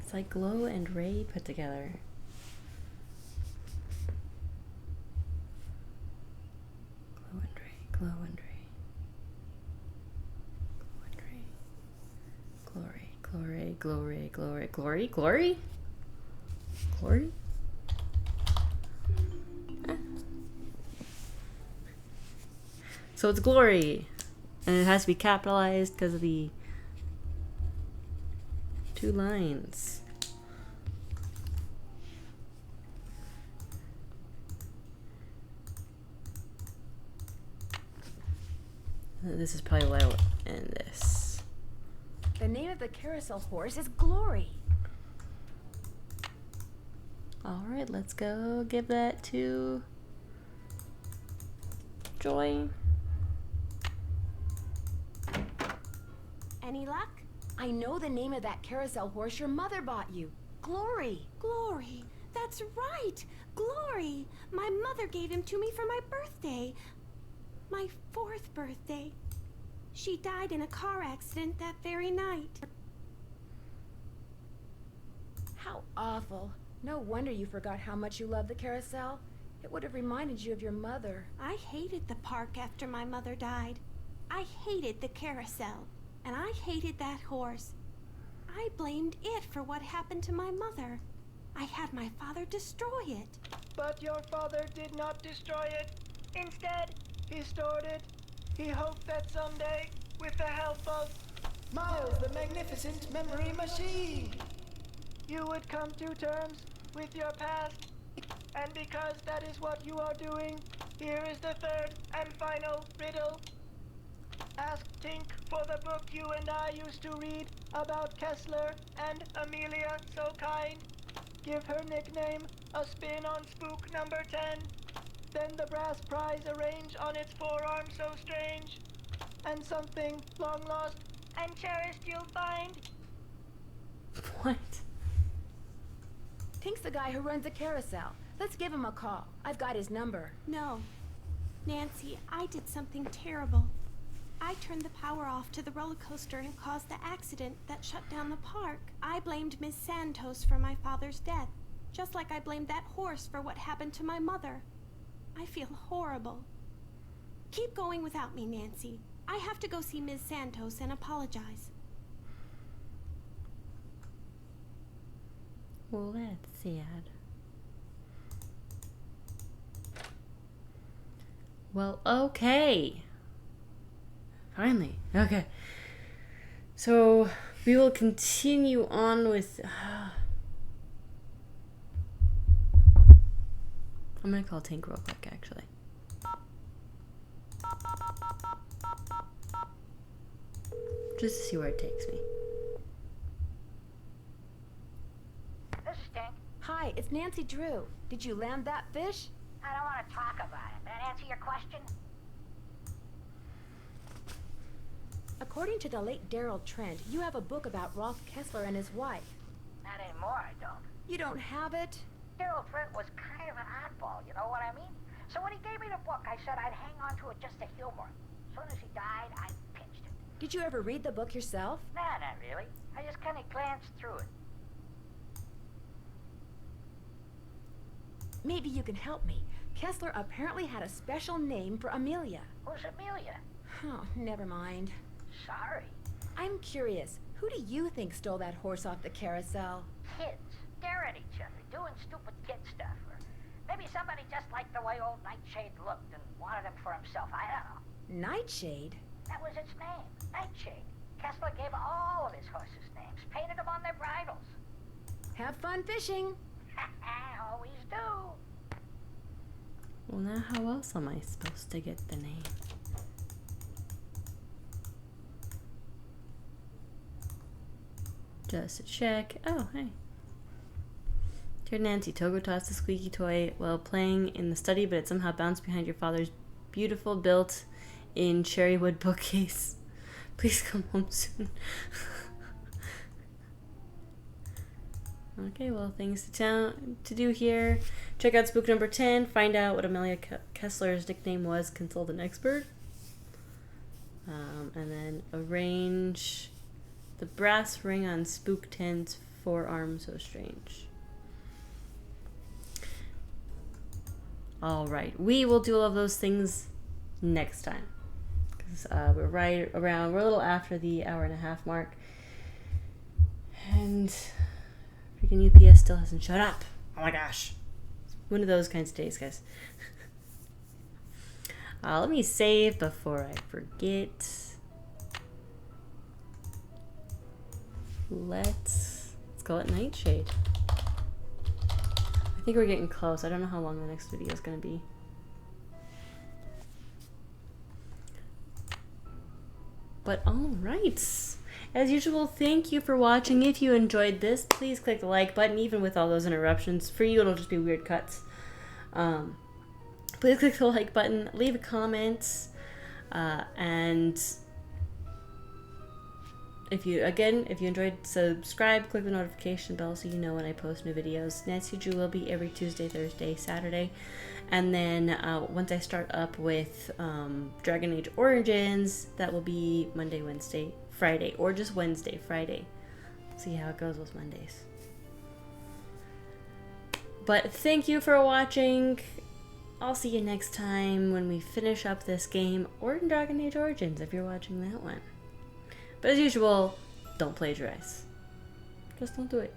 It's like glow and ray put together. Glow and ray, glow and ray. Glow and ray. Glory, glory, glory, glory, glory, glory? Glory? Ah. So it's glory. And it has to be capitalized because of the 2 lines. This is probably why I will end this. The name of the carousel horse is Glory. Alright, let's go give that to Joy. Any luck? I know the name of that carousel horse your mother bought you. Glory. Glory. That's right. Glory. My mother gave him to me for my birthday. My 4th birthday. She died in a car accident that very night. How awful. No wonder you forgot how much you loved the carousel. It would have reminded you of your mother. I hated the park after my mother died. I hated the carousel. And I hated that horse. I blamed it for what happened to my mother. I had my father destroy it. But your father did not destroy it. Instead, he stored it. He hoped that someday, with the help of Miles, the magnificent memory machine, you would come to terms with your past. And because that is what you are doing, here is the 3rd and final riddle. Ask Tink for the book you and I used to read about Kessler and Amelia So Kind. Give her nickname a spin on spook number 10. Then the brass prize arrange on its forearm so strange. And something long lost and cherished you'll find. What? Tink's the guy who runs the carousel. Let's give him a call. I've got his number. No. Nancy, I did something terrible. I turned the power off to the roller coaster and caused the accident that shut down the park. I blamed Miss Santos for my father's death, just like I blamed that horse for what happened to my mother. I feel horrible. Keep going without me, Nancy. I have to go see Miss Santos and apologize. Well, that's sad. Well, okay. Finally. Okay. So, we will continue on with... I'm gonna call Tink real quick, actually. Just to see where it takes me. it's Nancy Drew. Did you land that fish? I don't want to talk about it. That answer your question? According to the late Daryl Trent, you have a book about Rolf Kessler and his wife. Not anymore, I don't. You don't have it? Daryl Trent was kind of an oddball, you know what I mean? So when he gave me the book, I said I'd hang on to it just to humor him. As soon as he died, I pinched it. Did you ever read the book yourself? Nah, not really. I just kind of glanced through it. Maybe you can help me. Kessler apparently had a special name for Amelia. Who's Amelia? Oh, never mind. Sorry. I'm curious. Who do you think stole that horse off the carousel? Kids. Staring at each other, doing stupid kid stuff. Or maybe somebody just liked the way old Nightshade looked and wanted him for himself. I don't know. Nightshade? That was its name. Nightshade. Kessler gave all of his horses names, painted them on their bridles. Have fun fishing. Always do. Well, now how else am I supposed to get the name? Just to check. Oh, hey. Dear Nancy, Togo tossed a squeaky toy while playing in the study, but it somehow bounced behind your father's beautiful built-in cherry wood bookcase. Please come home soon. Okay, well, things to do here. Check out Spook number 10. Find out what Amelia Kessler's nickname was. Consult an expert. And then arrange the brass ring on Spook 10's forearm. So strange. All right, we will do all of those things next time. Because we're we're a little after the hour-and-a-half mark. And freaking UPS still hasn't shut up. Oh my gosh. It's one of those kinds of days, guys. Let me save before I forget. Let's go at Nightshade. I think we're getting close. I don't know how long the next video is going to be. But alright. As usual, thank you for watching. If you enjoyed this, please click the like button, even with all those interruptions. For you, it'll just be weird cuts. Please click the like button, leave a comment, and if you enjoyed, subscribe, click the notification bell so you know when I post new videos. Nancy Drew will be every Tuesday, Thursday, Saturday. And then once I start up with Dragon Age Origins, that will be Monday, Wednesday, Friday, or just Wednesday, Friday. See how it goes with Mondays. But thank you for watching. I'll see you next time when we finish up this game, or in Dragon Age Origins if you're watching that one. But as usual, don't plagiarize. Just don't do it.